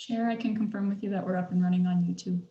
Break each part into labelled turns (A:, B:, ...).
A: Chair, I can confirm with you that we're up and running on YouTube.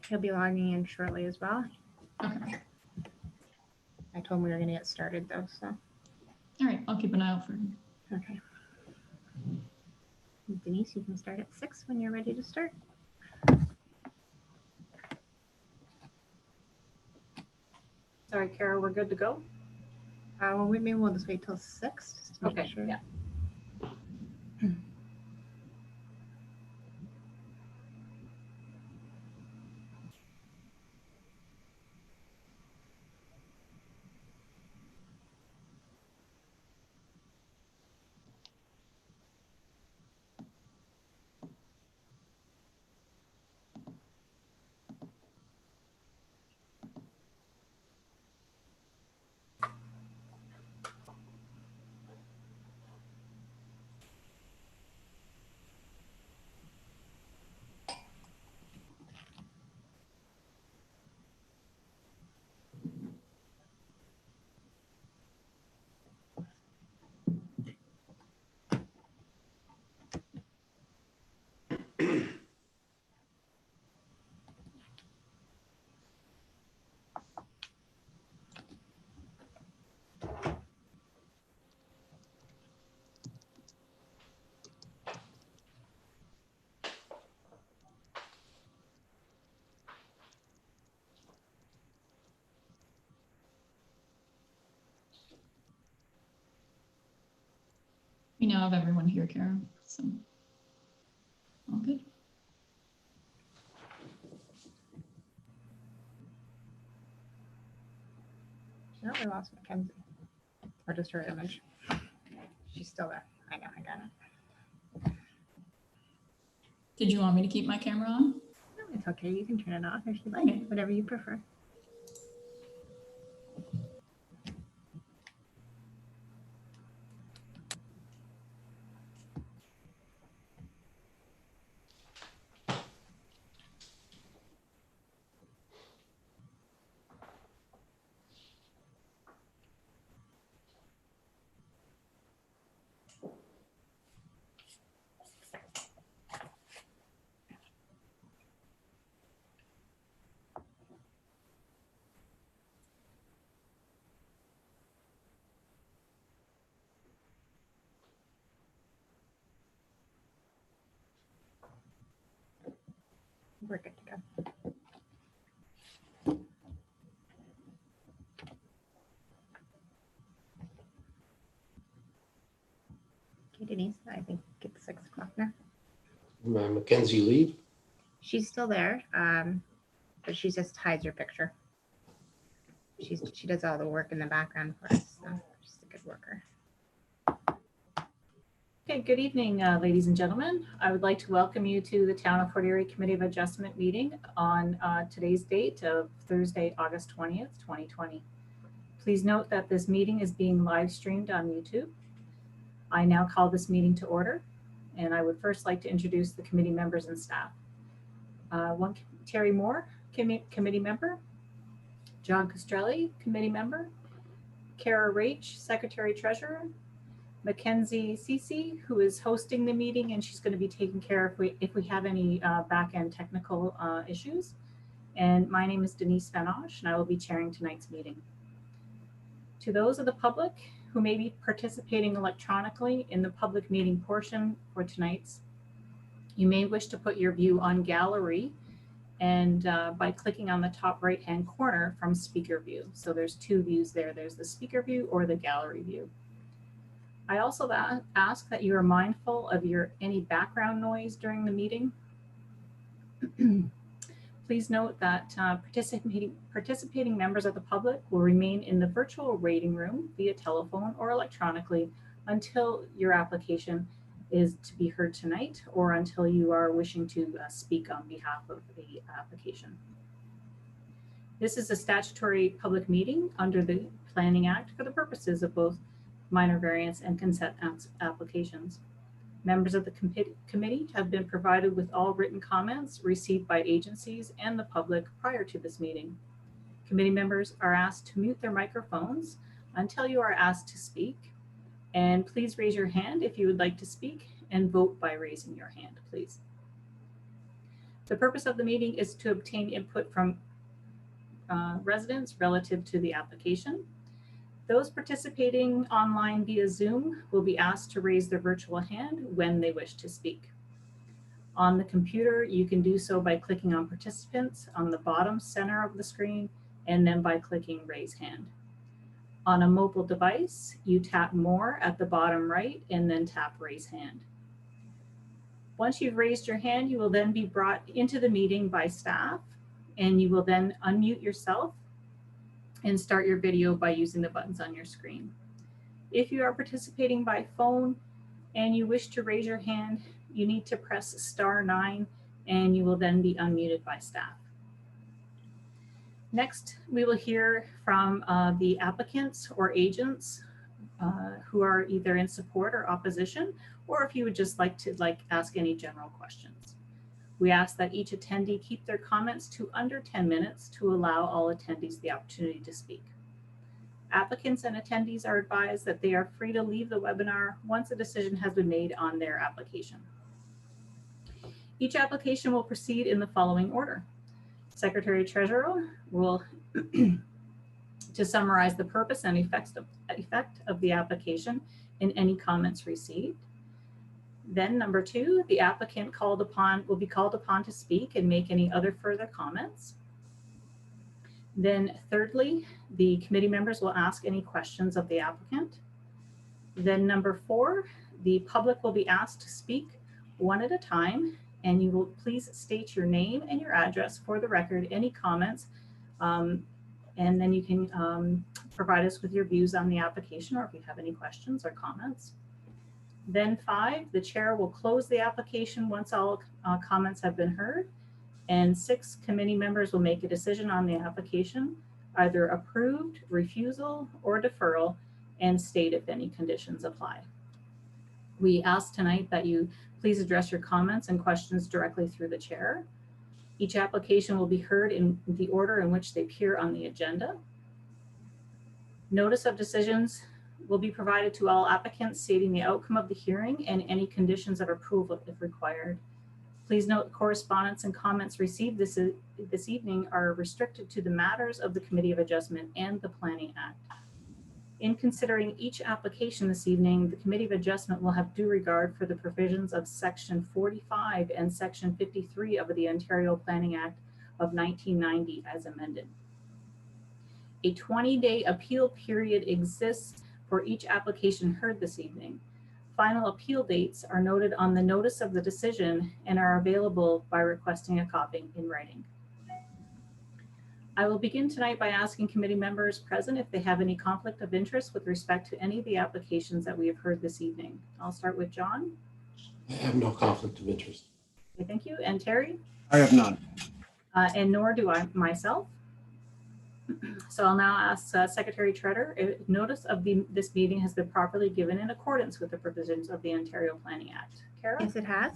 B: He'll be logging in shortly as well.
A: Okay.
B: I told him we were going to get started though, so.
A: All right, I'll keep an eye out for him.
B: Okay. Denise, you can start at 6 when you're ready to start.
C: Sorry, Kara, we're good to go?
B: Well, maybe we'll just wait till 6. Just to make
C: Okay,
B: sure.
C: yeah.
A: We now have everyone here, Kara, so all good.
B: No, we lost Mackenzie. Or just her image. She's still there. I know, I got it.
A: Did you want me to keep my camera on?
B: No, it's okay. You can turn it off if you like.
A: Okay.
B: Whatever you prefer. We're good to go. Okay, Denise, I think it's 6 o'clock now.
D: Mackenzie leave?
B: She's still there, but she just hides her picture. She does all the work in the background for us, so she's a good worker.
C: Okay, good evening, ladies and gentlemen. I would like to welcome you to the Town of Fort Erie Committee of Adjustment meeting on today's date of Thursday, August 20th, 2020. Please note that this meeting is being live streamed on YouTube. I now call this meeting to order, and I would first like to introduce the committee members and staff. Terry Moore, committee member. John Castrelli, committee member. Kara Rach, secretary treasurer. Mackenzie Cece, who is hosting the meeting, and she's going to be taking care if we have any back-end technical issues. and my name is Denise Vanosh, and I will be chairing tonight's meeting. To those of the public who may be participating electronically in the public meeting portion for tonight's, you may wish to put your view on gallery and by clicking on the top right-hand corner from speaker view. So there's two views there. There's the speaker view or the gallery view. I also ask that you are mindful of any background noise during the meeting. Please note that participating members of the public will remain in the virtual waiting room via telephone or electronically until your application is to be heard tonight or until you are wishing to speak on behalf of the application. This is a statutory public meeting under the Planning Act for the purposes of both minor variance and consent applications. Members of the committee have been provided with all written comments received by agencies and the public prior to this meeting. Committee members are asked to mute their microphones until you are asked to speak. And please raise your hand if you would like to speak and vote by raising your hand, please. The purpose of the meeting is to obtain input from residents relative to the application. Those participating online via Zoom will be asked to raise their virtual hand when they wish to speak. On the computer, you can do so by clicking on participants on the bottom center of the screen and then by clicking raise hand. On a mobile device, you tap more at the bottom right and then tap raise hand. Once you've raised your hand, you will then be brought into the meeting by staff, and you will then unmute yourself and start your video by using the buttons on your screen. If you are participating by phone and you wish to raise your hand, you need to press *9 and you will then be unmuted by staff. Next, we will hear from the applicants or agents who are either in support or opposition, or if you would just like to ask any general questions. We ask that each attendee keep their comments to under 10 minutes to allow all attendees the opportunity to speak. Applicants and attendees are advised that they are free to leave the webinar once a decision has been made on their application. Each application will proceed in the following order. Secretary Treasurer will to summarize the purpose and effect of the application and any comments received. Then number 2, the applicant will be called upon to speak and make any other further comments. Then thirdly, the committee members will ask any questions of the applicant. Then number 4, the public will be asked to speak one at a time, and you will please state your name and your address for the record, any comments, and then you can provide us with your views on the application or if you have any questions or comments. Then 5, the chair will close the application once all comments have been heard. And 6, committee members will make a decision on the application, either approved, refusal, or deferral, and state if any conditions apply. We ask tonight that you please address your comments and questions directly through the chair. Each application will be heard in the order in which they appear on the agenda. Notice of decisions will be provided to all applicants stating the outcome of the hearing and any conditions of approval if required. Please note correspondence and comments received this evening are restricted to the matters of the Committee of Adjustment and the Planning Act. In considering each application this evening, the Committee of Adjustment will have due regard for the provisions of Section 45 and Section 53 of the Ontario Planning Act of 1990 as amended. A 20-day appeal period exists for each application heard this evening. Final appeal dates are noted on the notice of the decision and are available by requesting a copy in writing. I will begin tonight by asking committee members present if they have any conflict of interest with respect to any of the applications that we have heard this evening. I'll start with John.
D: I have no conflict of interest.
C: Okay, thank you. And Terry?
E: I have none.
C: And nor do I myself. So I'll now ask Secretary Treasurer if notice of this meeting has been properly given in accordance with the provisions of the Ontario Planning Act. Kara?
B: Yes, it has.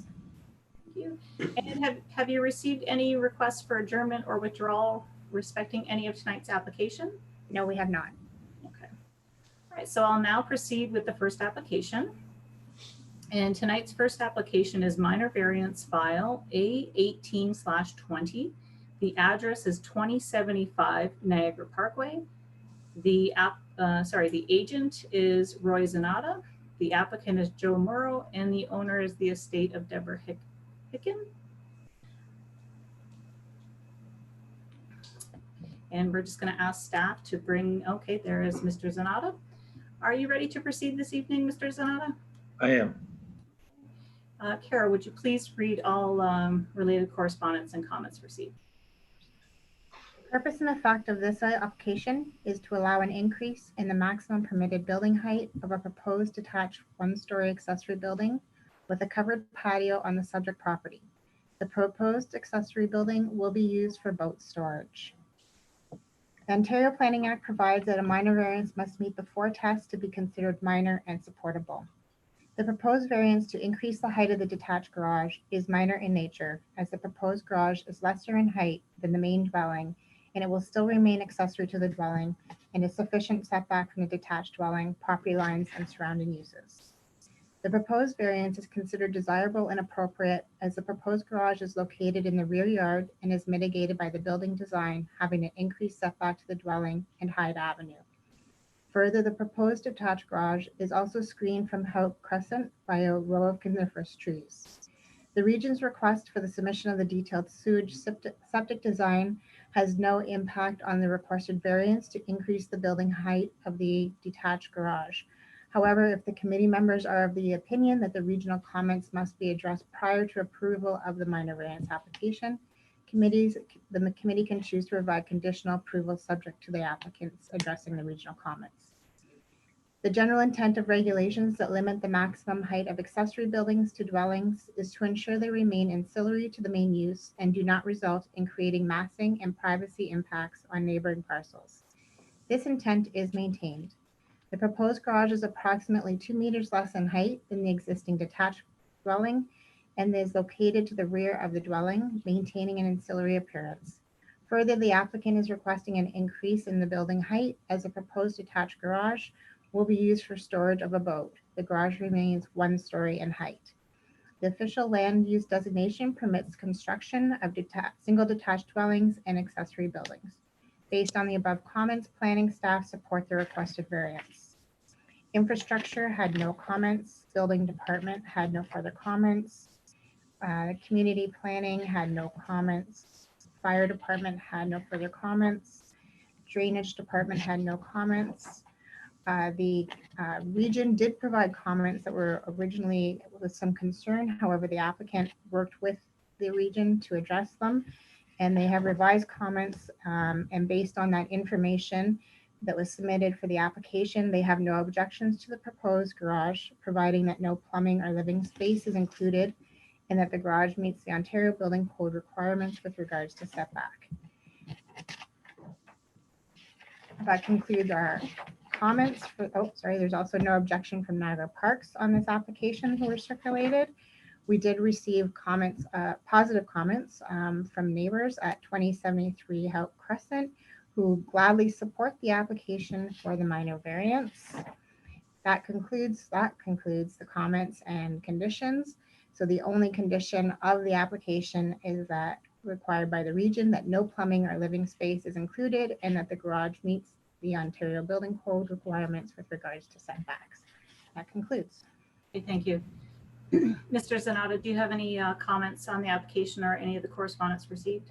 C: Thank you. And have you received any requests for adjournment or withdrawal respecting any of tonight's application?
B: No, we have not.
C: Okay. All right, so I'll now proceed with the first application. And tonight's first application is minor variance file A18/20 The address is 2075 Niagara Parkway. The agent is Roy Zanata. The applicant is Joe Murrow, and the owner is the estate of Deborah Hicken. And we're just going to ask staff to bring, okay, there is Mr. Zanata. Are you ready to proceed this evening, Mr. Zanata?
E: I am.
C: Kara, would you please read all related correspondence and comments received?
B: The purpose and effect of this application is to allow an increase in the maximum permitted building height of a proposed detached one-story accessory building with a covered patio on the subject property. The proposed accessory building will be used for boat storage. The Ontario Planning Act provides that a minor variance must meet the 4 tests to be considered minor and supportable. The proposed variance to increase the height of the detached garage is minor in nature, as the proposed garage is lesser in height than the main dwelling, and it will still remain accessory to the dwelling and is sufficient setback from the detached dwelling, property lines, and surrounding uses. The proposed variance is considered desirable and appropriate as the proposed garage is located in the rear yard and is mitigated by the building design having an increased setback to the dwelling and Hyde Avenue. Further, the proposed detached garage is also screened from Hope Crescent by a row of coniferous trees. The region's request for the submission of the detailed sewage septic design has no impact on the requested variance to increase the building height of the detached garage. However, if the committee members are of the opinion that the regional comments must be addressed prior to approval of the minor variance application, the committee can choose to provide conditional approval subject to the applicants addressing the regional comments. The general intent of regulations that limit the maximum height of accessory buildings to dwellings is to ensure they remain ancillary to the main use and do not result in creating massing and privacy impacts on neighboring parcels. This intent is maintained. The proposed garage is approximately 2 meters less in height than the existing detached dwelling and is located to the rear of the dwelling, maintaining an ancillary appearance. Further, the applicant is requesting an increase in the building height as the proposed detached garage will be used for storage of a boat. The garage remains 1 story in height. The official land use designation permits construction of single detached dwellings and accessory buildings. Based on the above comments, planning staff support the requested variance. Infrastructure had no comments. Building department had no further comments. Community planning had no comments. Fire department had no further comments. Drainage department had no comments. The region did provide comments that were originally with some concern. However, the applicant worked with the region to address them, and they have revised comments. And based on that information that was submitted for the application, they have no objections to the proposed garage, providing that no plumbing or living space is included, and that the garage meets the Ontario Building Code requirements with regards to setback. That concludes our comments. There's also no objection from Niagara Parks on this application who were circulated. We did receive comments, positive comments from neighbors at 2073 Hope Crescent who gladly support the application for the minor variance. That concludes the comments and conditions. So the only condition of the application is that required by the region that no plumbing or living space is included and that the garage meets the Ontario Building Code requirements with regards to setbacks. That concludes.
C: Okay, thank you. Mr. Zanata, do you have any comments on the application or any of the correspondence received?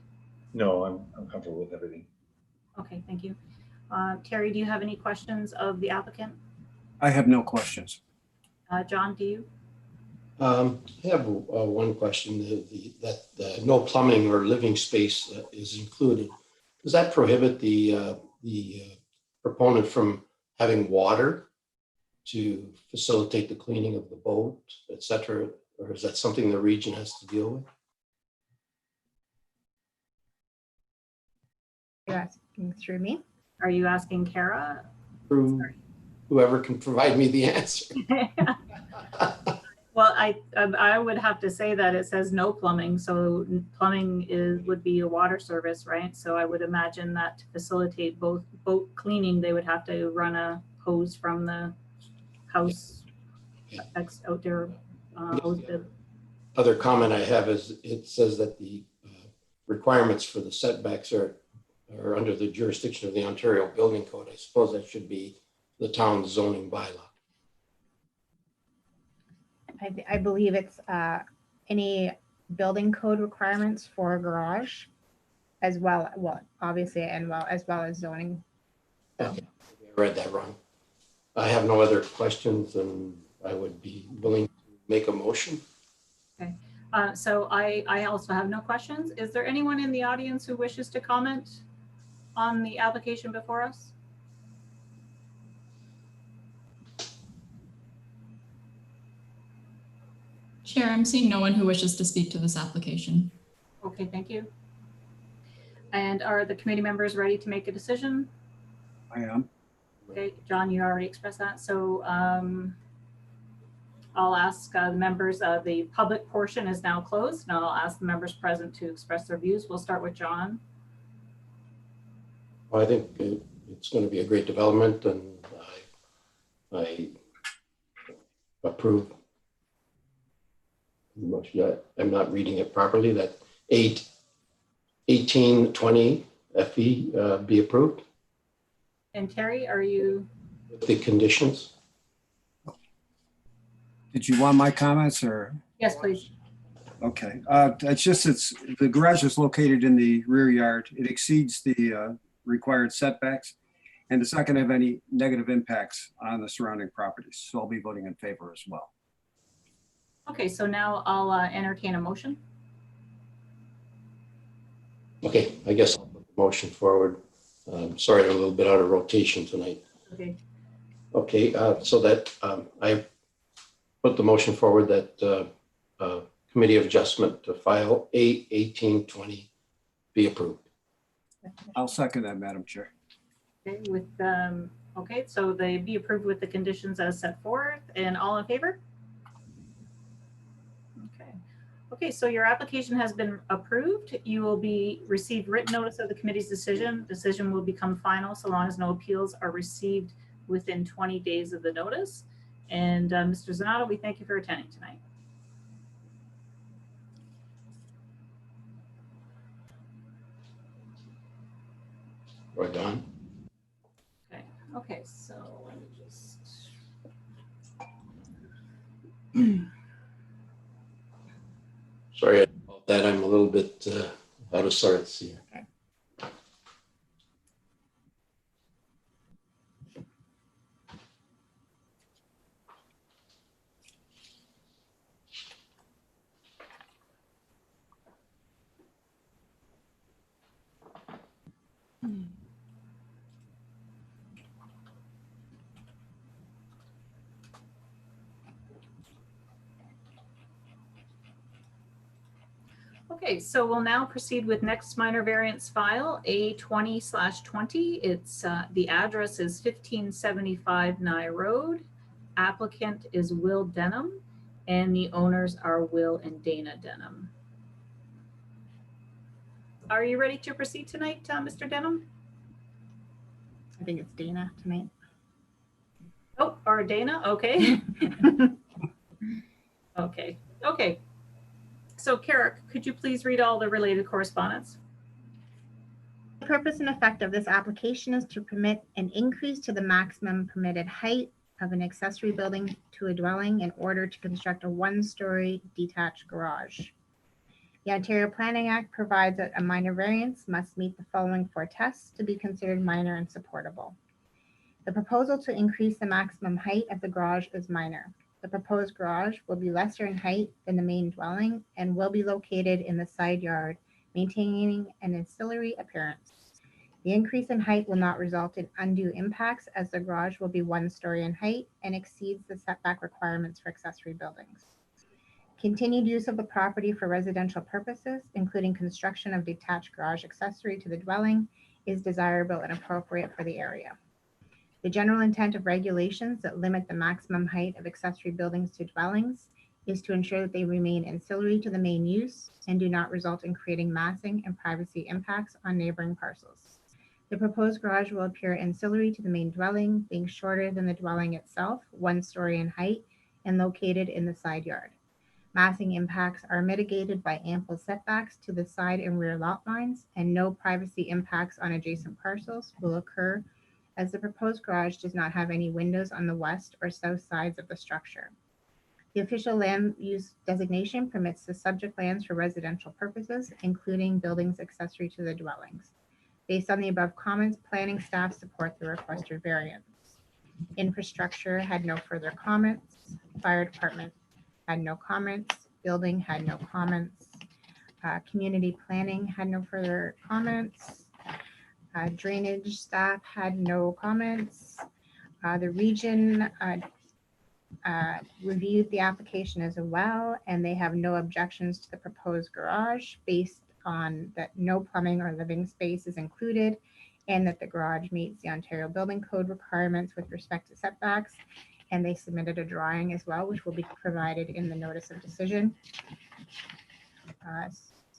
E: No, I'm comfortable with everything.
C: Okay, thank you. Terry, do you have any questions of the applicant?
F: I have no questions.
C: John, do you?
D: I have one question. That no plumbing or living space is included. Does that prohibit the proponent from having water to facilitate the cleaning of the boat, etc., or is that something the region has to deal with?
B: You're asking through me?
C: Are you asking Kara?
D: Through whoever can provide me the answer.
C: Well, I would have to say that it says no plumbing, so plumbing would be a water service, right? So I would imagine that to facilitate both boat cleaning, they would have to run a hose from the house out there. Hose bib.
D: Other comment I have is it says that the requirements for the setbacks are under the jurisdiction of the Ontario Building Code. I suppose that should be the town's zoning bylaw.
B: I believe it's any building code requirements for a garage as well, obviously, and as well as zoning. So,
D: Okay, I read that wrong. I have no other questions, and I would be willing to make a motion.
C: So I also have no questions. Is there anyone in the audience who wishes to comment on the application before us?
A: Chair, I'm seeing no one who wishes to speak to this application.
C: Okay, thank you. And are the committee members ready to make a decision?
F: I am.
C: Okay, John, you already expressed that. So I'll ask the members, the public portion is now closed. Now I'll ask the members present to express their views. We'll start with John.
D: Well, I think it's going to be a great development, and I approve. I'm not reading it properly. That 1820 FE be approved
C: And Terry, are you?
D: with the conditions.
F: Did you want my comments or?
C: Yes, please.
F: Okay, it's the garage is located in the rear yard. It exceeds the required setbacks, and it's not going to have any negative impacts on the surrounding properties. So I'll be voting in favor as well.
C: Okay, so now I'll entertain a motion.
D: Okay, I guess I'll put the motion forward. Sorry, I'm a little bit out of rotation tonight.
C: Okay.
D: Okay, so that I put the motion forward that Committee of Adjustment to file A1820 be approved.
F: I'll second that, Madam Chair.
C: Okay, with okay, so they be approved with the conditions as set forth, and all in favor? Okay. Okay, so your application has been approved. You will receive written notice of the committee's decision. Decision will become final so long as no appeals are received within 20 days of the notice. And Mr. Zanato, we thank you for attending tonight.
D: Right, Don?
C: Okay, so let me just.
D: Sorry about that. I'm a little bit out of sorts here.
C: Okay, so we'll now proceed with next minor variance file, A20/20. It's the address is 1575 Nye Road. Applicant is Will Denham, and the owners are Will and Dana Denham. Are you ready to proceed tonight, Mr. Denham?
B: I think it's Dana tonight.
C: Oh, or Dana, okay. Okay. So Kara, could you please read all the related correspondence?
B: The purpose and effect of this application is to permit an increase to the maximum permitted height of an accessory building to a dwelling in order to construct a one-story detached garage. The Ontario Planning Act provides that a minor variance must meet the following four tests to be considered minor and supportable. The proposal to increase the maximum height of the garage is minor. The proposed garage will be lesser in height than the main dwelling and will be located in the side yard, maintaining an ancillary appearance. The increase in height will not result in undue impacts as the garage will be one story in height and exceeds the setback requirements for accessory buildings. Continued use of the property for residential purposes, including construction of detached garage accessory to the dwelling, is desirable and appropriate for the area. The general intent of regulations that limit the maximum height of accessory buildings to dwellings is to ensure that they remain ancillary to the main use and do not result in creating massing and privacy impacts on neighboring parcels. The proposed garage will appear ancillary to the main dwelling, being shorter than the dwelling itself, one story in height, and located in the side yard. Massing impacts are mitigated by ample setbacks to the side and rear lot lines, and no privacy impacts on adjacent parcels will occur as the proposed garage does not have any windows on the west or south sides of the structure. The official land use designation permits the subject lands for residential purposes, including buildings accessory to the dwellings. Based on the above comments, planning staff support the requested variance. Infrastructure had no further comments. Fire department had no comments. Building had no comments. Community planning had no further comments. Drainage staff had no comments. The region reviewed the application as well, and they have no objections to the proposed garage based on that no plumbing or living space is included, and that the garage meets the Ontario Building Code requirements with respect to setbacks. And they submitted a drawing as well, which will be provided in the notice of decision.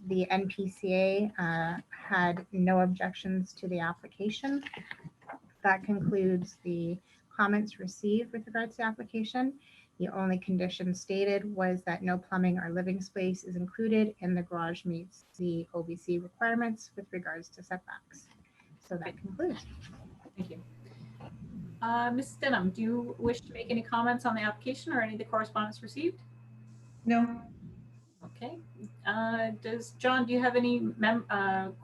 B: The NPCA had no objections to the application. That concludes the comments received with regards to the application. The only condition stated was that no plumbing or living space is included and the garage meets the OBC requirements with regards to setbacks. So that concludes.
C: Thank you. Ms. Denham, do you wish to make any comments on the application or any of the correspondence received?
G: No.
C: Okay. John, do you have any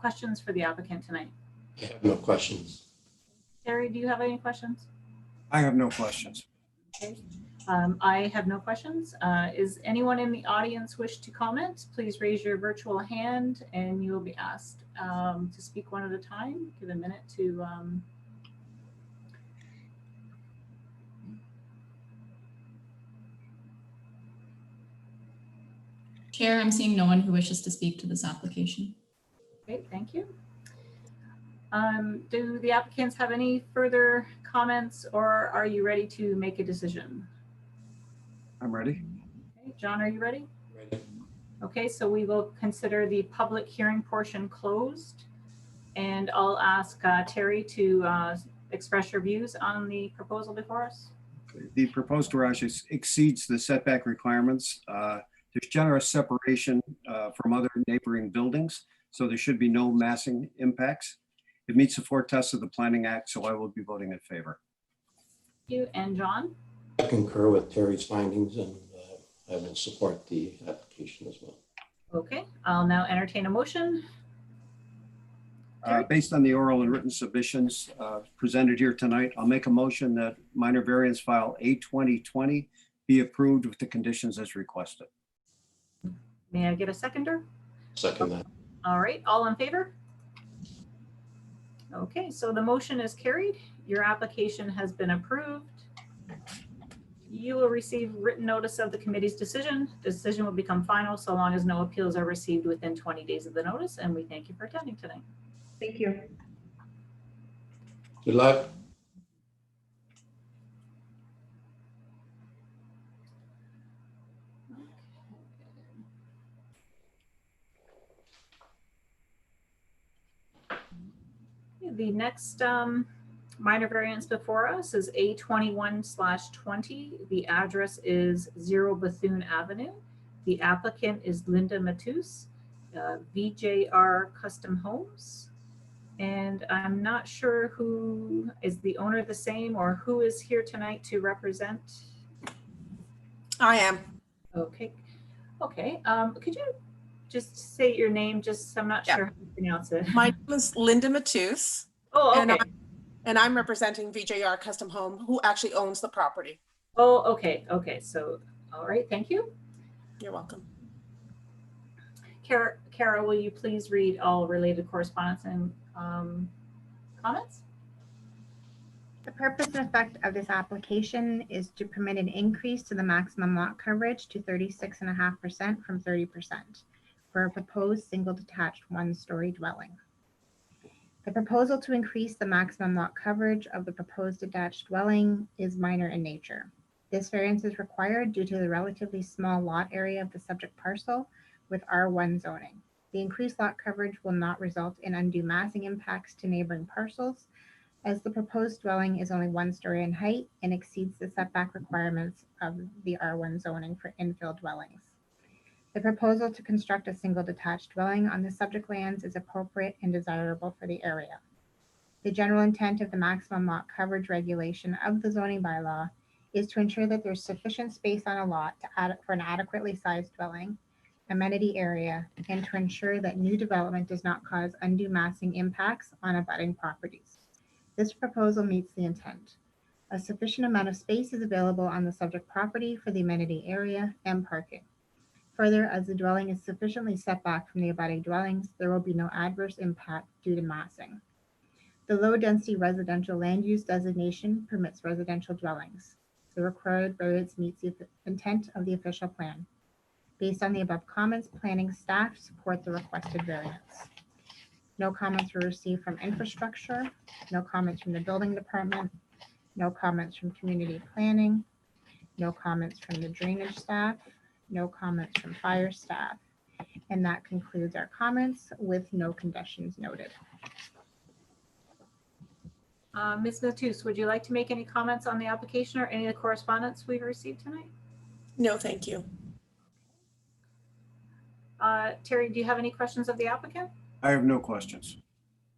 C: questions for the applicant tonight?
D: I have no questions.
C: Terry, do you have any questions?
F: I have no questions.
C: Okay. I have no questions. Is anyone in the audience wish to comment? Please raise your virtual hand and you will be asked to speak one at a time. Give a minute to
A: Chair, I'm seeing no one who wishes to speak to this application.
C: Okay, thank you. Do the applicants have any further comments or are you ready to make a decision?
F: I'm ready.
C: Okay, John, are you ready?
D: Ready.
C: Okay, so we will consider the public hearing portion closed. And I'll ask Terry to express your views on the proposal before us.
F: The proposed garage exceeds the setback requirements. There's generous separation from other neighboring buildings, so there should be no massing impacts. It meets the 4 tests of the Planning Act, so I will be voting in favor.
C: Thank you. And John?
D: I concur with Terry's findings and I will support the application as well.
C: Okay, I'll now entertain a motion.
F: Based on the oral and written submissions presented here tonight, I'll make a motion that minor variance file A2020 be approved with the conditions as requested.
C: May I get a seconder?
D: Second that.
C: All right, all in favor? Okay, so the motion is carried. Your application has been approved. You will receive written notice of the committee's decision. The decision will become final so long as no appeals are received within 20 days of the notice. And we thank you for attending tonight.
G: Thank you.
D: Good luck.
C: The next minor variance before us is A21/20. The address is 0 Bethune Avenue. The applicant is Linda Matus, VJR Custom Homes. And I'm not sure who is the owner the same or who is here tonight to represent.
H: I am.
C: Okay. Okay. Could you just say your name? Just I'm not sure how to pronounce it.
H: My name is Linda Matus,
C: Oh,
H: and
C: okay.
H: and I'm representing VJR Custom Home, who actually owns the property.
C: Oh, okay. Okay. So, all right. Thank you.
H: You're welcome.
C: Kara, will you please read all related correspondence and comments?
B: The purpose and effect of this application is to permit an increase to the maximum lot coverage to 36.5% from 30% for a proposed single detached 1-story dwelling. The proposal to increase the maximum lot coverage of the proposed detached dwelling is minor in nature. This variance is required due to the relatively small lot area of the subject parcel with R1 zoning. The increased lot coverage will not result in undue massing impacts to neighboring parcels, as the proposed dwelling is only 1 story in height and exceeds the setback requirements of the R1 zoning for infill dwellings. The proposal to construct a single detached dwelling on the subject lands is appropriate and desirable for the area. The general intent of the maximum lot coverage regulation of the zoning bylaw is to ensure that there's sufficient space on a lot for an adequately sized dwelling, amenity area, and to ensure that new development does not cause undue massing impacts on abutting properties. This proposal meets the intent. A sufficient amount of space is available on the subject property for the amenity area and parking. Further, as the dwelling is sufficiently set back from the abutting dwellings, there will be no adverse impact due to massing. The low-density residential land use designation permits residential dwellings. The required variance meets the intent of the official plan. Based on the above comments, planning staff support the requested variance. No comments were received from infrastructure, no comments from the building department, no comments from community planning, no comments from the drainage staff, no comments from fire staff. And that concludes our comments with no conditions noted.
C: Ms. Matus, would you like to make any comments on the application or any of the correspondence we've received tonight?
H: No, thank you.
C: Terry, do you have any questions of the applicant?
F: I have no questions.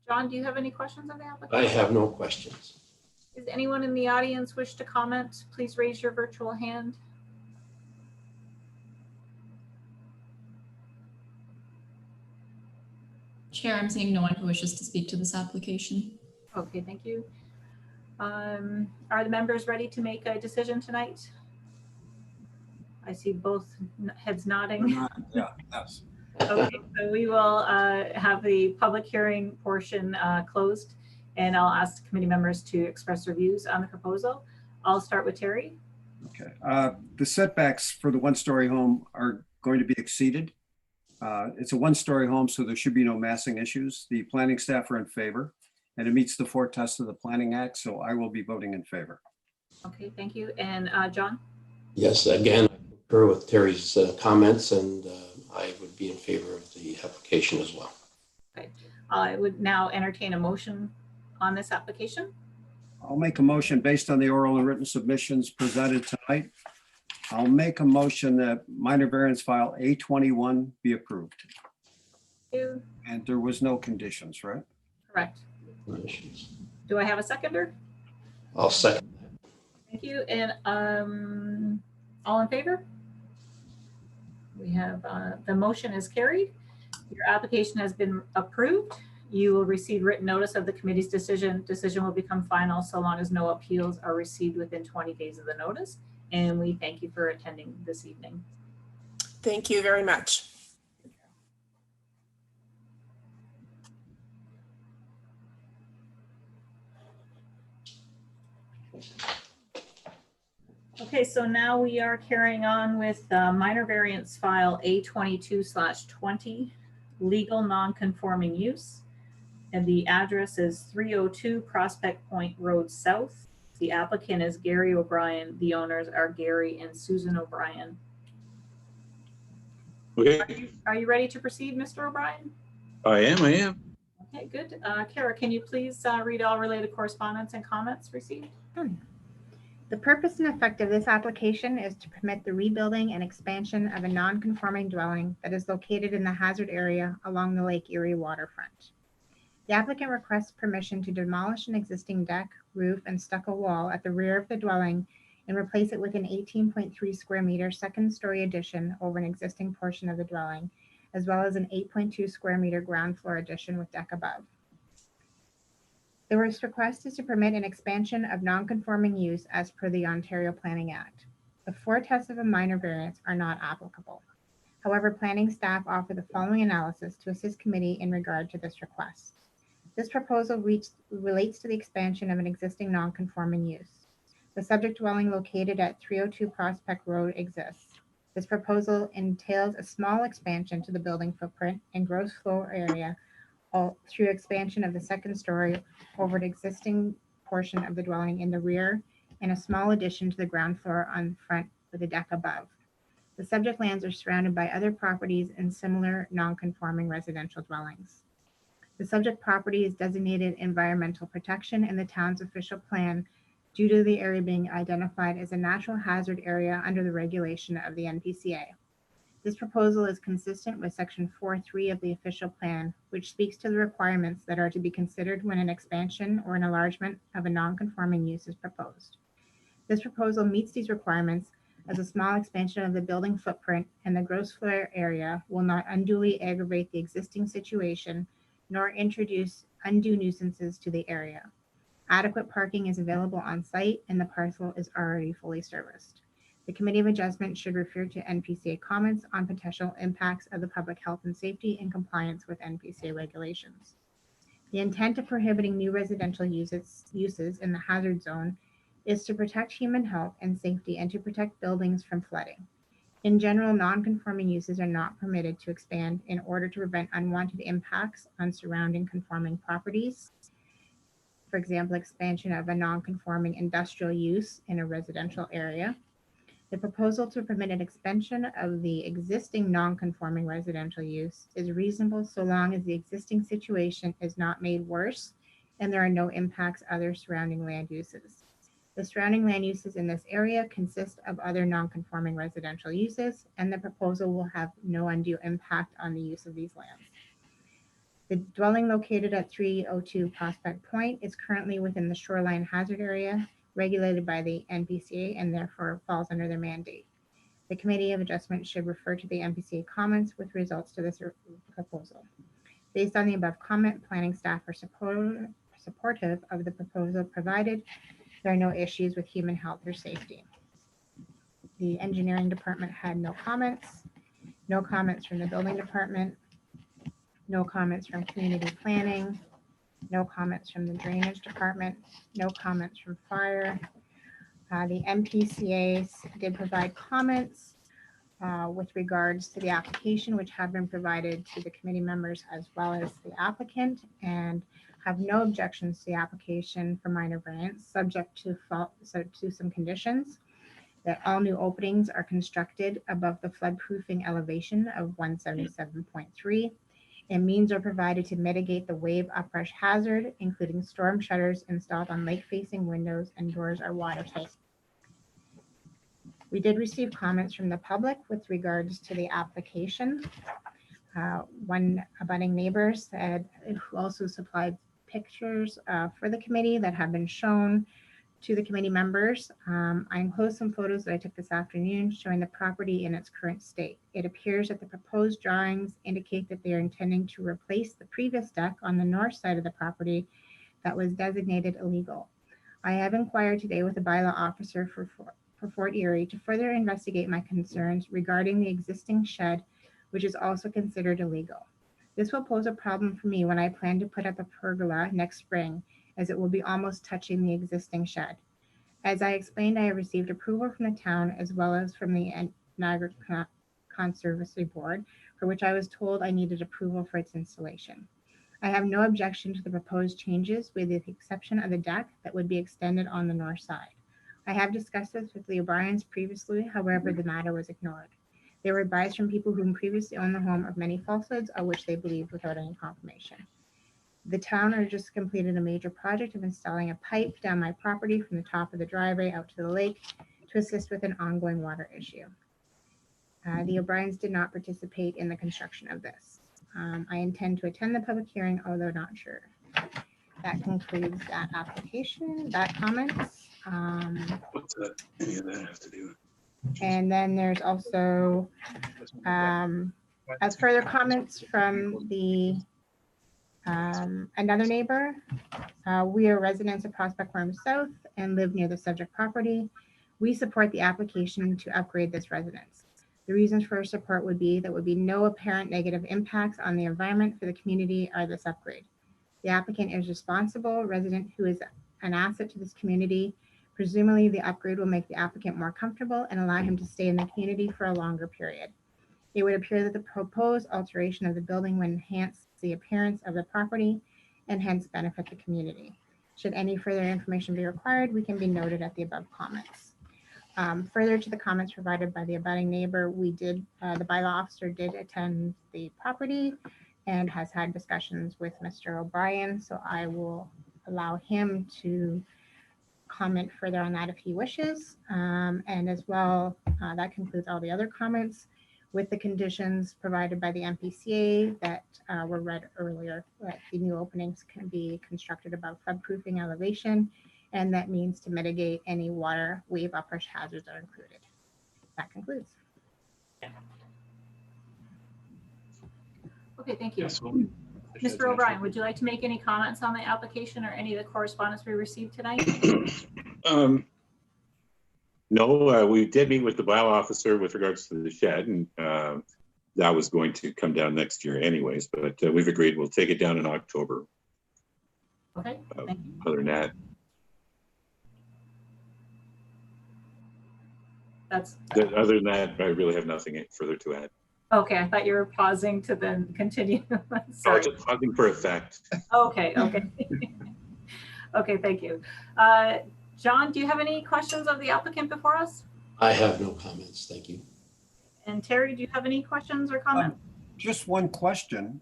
C: John, do you have any questions of the applicant?
D: I have no questions.
C: Does anyone in the audience wish to comment? Please raise your virtual hand.
A: Chair, I'm seeing no one who wishes to speak to this application.
C: Okay, thank you. Are the members ready to make a decision tonight? I see both heads nodding.
F: Yeah, yes.
C: Okay, so we will have the public hearing portion closed, and I'll ask committee members to express their views on the proposal. I'll start with Terry.
F: Okay. The setbacks for the one-story home are going to be exceeded. It's a one-story home, so there should be no massing issues. The planning staff are in favor, and it meets the 4 tests of the Planning Act, so I will be voting in favor.
C: Okay, thank you. And John?
D: Yes, again, I concur with Terry's comments, and I would be in favor of the application as well.
C: Okay. I would now entertain a motion on this application.
F: I'll make a motion based on the oral and written submissions presented tonight. I'll make a motion that minor variance file A21 be approved.
C: Thank you.
F: And there was no conditions, right?
C: Correct.
D: No issues.
C: Do I have a seconder?
D: I'll second that.
C: Thank you. And all in favor? We have the motion is carried. Your application has been approved. You will receive written notice of the committee's decision. Decision will become final so long as no appeals are received within 20 days of the notice. And we thank you for attending this evening.
H: Thank you very much.
C: Okay, so now we are carrying on with minor variance file A22/20, legal non-conforming use. And the address is 302 Prospect Point Road South. The applicant is Gary O'Brien. The owners are Gary and Susan O'Brien.
E: Okay,
C: Are you ready to proceed, Mr. O'Brien?
E: I am.
C: Okay, good. Kara, can you please read all related correspondence and comments received?
B: The purpose and effect of this application is to permit the rebuilding and expansion of a non-conforming dwelling that is located in the hazard area along the Lake Erie waterfront. The applicant requests permission to demolish an existing deck, roof, and stucco wall at the rear of the dwelling and replace it with an 18.3 square meter second-story addition over an existing portion of the dwelling, as well as an 8.2 square meter ground floor addition with deck above. The request is to permit an expansion of non-conforming use as per the Ontario Planning Act. The 4 tests of a minor variance are not applicable. However, planning staff offer the following analysis to assist committee in regard to this request. This proposal relates to the expansion of an existing non-conforming use. The subject dwelling located at 302 Prospect Road exists. This proposal entails a small expansion to the building footprint and gross floor area through expansion of the second story over an existing portion of the dwelling in the rear and a small addition to the ground floor on front with a deck above. The subject lands are surrounded by other properties and similar non-conforming residential dwellings. The subject property is designated environmental protection in the town's official plan due to the area being identified as a natural hazard area under the regulation of the NPCA. This proposal is consistent with section 4.3 of the official plan, which speaks to the requirements that are to be considered when an expansion or an enlargement of a non-conforming use is proposed. This proposal meets these requirements as a small expansion of the building footprint and the gross floor area will not unduly aggravate the existing situation nor introduce undue nuisances to the area. Adequate parking is available on site and the parcel is already fully serviced. The Committee of Adjustment should refer to NPCA comments on potential impacts of the public health and safety in compliance with NPCA regulations. The intent of prohibiting new residential uses in the hazard zone is to protect human health and safety and to protect buildings from flooding. In general, non-conforming uses are not permitted to expand in order to prevent unwanted impacts on surrounding conforming properties. For example, expansion of a non-conforming industrial use in a residential area. The proposal to permit an expansion of the existing non-conforming residential use is reasonable so long as the existing situation is not made worse and there are no impacts on other surrounding land uses. The surrounding land uses in this area consist of other non-conforming residential uses, and the proposal will have no undue impact on the use of these lands. The dwelling located at 302 Prospect Point is currently within the shoreline hazard area regulated by the NPCA and therefore falls under their mandate. The Committee of Adjustment should refer to the NPCA comments with results to this proposal. Based on the above comment, planning staff are supportive of the proposal provided there are no issues with human health or safety. The engineering department had no comments from the building department, no comments from community planning, no comments from the drainage department, no comments from fire. The MPCAs did provide comments with regards to the application, which have been provided to the committee members as well as the applicant, and have no objections to the application for minor variance, subject to some conditions. That all new openings are constructed above the floodproofing elevation of 177.3, and means are provided to mitigate the wave uprush hazard, including storm shutters installed on lake-facing windows and doors are watertight. We did receive comments from the public with regards to the application. One abutting neighbor said, who also supplied pictures for the committee that have been shown to the committee members. I enclosed some photos that I took this afternoon showing the property in its current state. It appears that the proposed drawings indicate that they are intending to replace the previous deck on the north side of the property that was designated illegal. I have inquired today with the bylaw officer for Fort Erie to further investigate my concerns regarding the existing shed, which is also considered illegal. This will pose a problem for me when I plan to put up a pergola next spring, as it will be almost touching the existing shed. As I explained, I have received approval from the town as well as from the Niagara Conservancy Board, for which I was told I needed approval for its installation. I have no objection to the proposed changes with the exception of the deck that would be extended on the north side. I have discussed this with the O'Briens previously, however, the matter was ignored. They were advised from people who previously owned the home of many falsehoods, of which they believed without any confirmation. The town has just completed a major project of installing a pipe down my property from the top of the driveway out to the lake to assist with an ongoing water issue. The O'Briens did not participate in the construction of this. I intend to attend the public hearing, although not sure. That concludes that application, that comments.
E: What's that? Any of that have to do?
B: And then there's also as further comments from the another neighbor. We are residents of Prospect Farm South and live near the subject property. We support the application to upgrade this residence. The reasons for our support would be no apparent negative impacts on the environment for the community or this upgrade. The applicant is responsible resident who is an asset to this community. Presumably, the upgrade will make the applicant more comfortable and allow him to stay in the community for a longer period. It would appear that the proposed alteration of the building would enhance the appearance of the property and hence benefit the community. Should any further information be required, we can be noted at the above comments. Further to the comments provided by the abutting neighbor, the bylaw officer did attend the property and has had discussions with Mr. O'Brien, so I will allow him to comment further on that if he wishes. And as well, that concludes all the other comments. with the conditions provided by the MPCA that were read earlier, that the new openings can be constructed above floodproofing elevation, and that means to mitigate any water wave uprush hazards are included. That concludes.
C: Okay, thank you.
E: Yes, well,
C: Mr. O'Brien, would you like to make any comments on the application or any of the correspondence we received tonight?
E: No, we did meet with the bylaw officer with regards to the shed, and that was going to come down next year anyways, but we've agreed we'll take it down in October.
C: Okay, thank you.
E: Other than that, other than that, I really have nothing further to add.
C: Okay, I thought you were pausing to then continue.
E: Oh,
C: Sorry.
E: just pausing for effect.
C: Okay. Okay, thank you. John, do you have any questions of the applicant before us?
D: I have no comments. Thank you.
C: And Terry, do you have any questions or comments?
F: Just one question.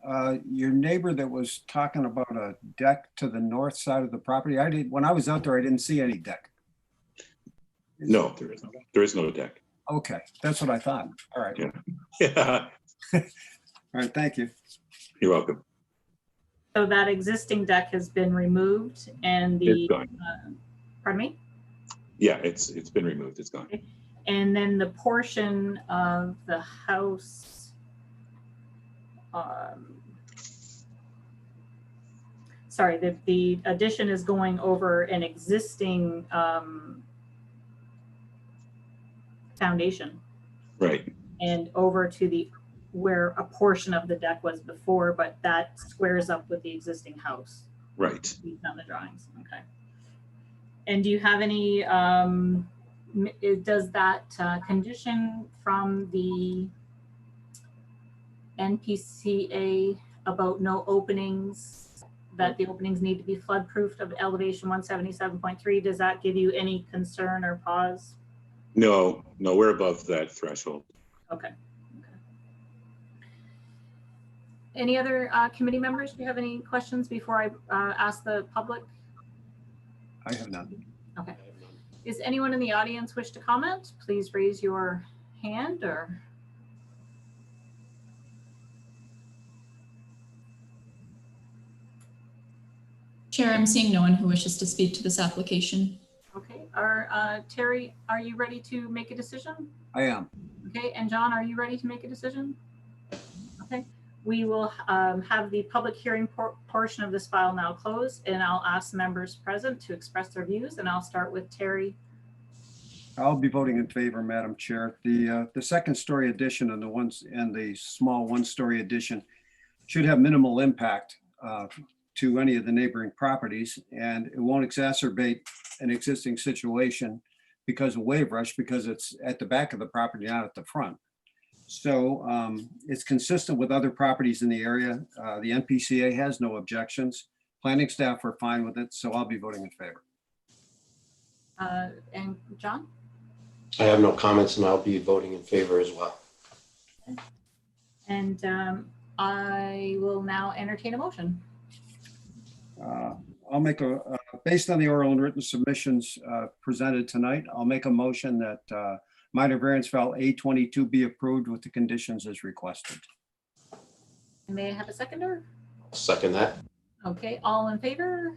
F: Your neighbor that was talking about a deck to the north side of the property, when I was out there, I didn't see any deck.
E: No, there is no deck.
F: Okay, that's what I thought. All right.
E: Yeah.
F: All right, thank you.
E: You're welcome.
C: So that existing deck has been removed and the,
E: It's gone.
C: pardon me?
E: Yeah, it's been removed. It's gone.
C: And then the portion of the house, sorry, the addition is going over an existing foundation
E: Right.
C: and over to where a portion of the deck was before, but that squares up with the existing house.
E: Right.
C: These on the drawings, okay. And do you have any, does that condition from the NPCA about no openings, that the openings need to be flood proofed of elevation 177.3, does that give you any concern or pause?
E: No, we're above that threshold.
C: Okay. Any other committee members? Do you have any questions before I ask the public?
F: I have none.
C: Okay. Is anyone in the audience wish to comment? Please raise your hand or.
A: Chair, I'm seeing no one who wishes to speak to this application.
C: Okay. Terry, are you ready to make a decision?
F: I am.
C: Okay. And John, are you ready to make a decision? Okay. We will have the public hearing portion of this file now closed, and I'll ask members present to express their views, and I'll start with Terry.
F: I'll be voting in favor, Madam Chair. The second story addition and the small one-story addition should have minimal impact to any of the neighboring properties, and it won't exacerbate an existing situation because of wave rush, because it's at the back of the property, not at the front. So it's consistent with other properties in the area. The NPCA has no objections. Planning staff are fine with it, so I'll be voting in favor.
C: And John?
D: I have no comments and I'll be voting in favor as well.
C: And I will now entertain a motion.
F: I'll make based on the oral and written submissions presented tonight, I'll make a motion that minor variance file A22 be approved with the conditions as requested.
C: May I have a seconder?
D: Second that.
C: Okay, all in favor?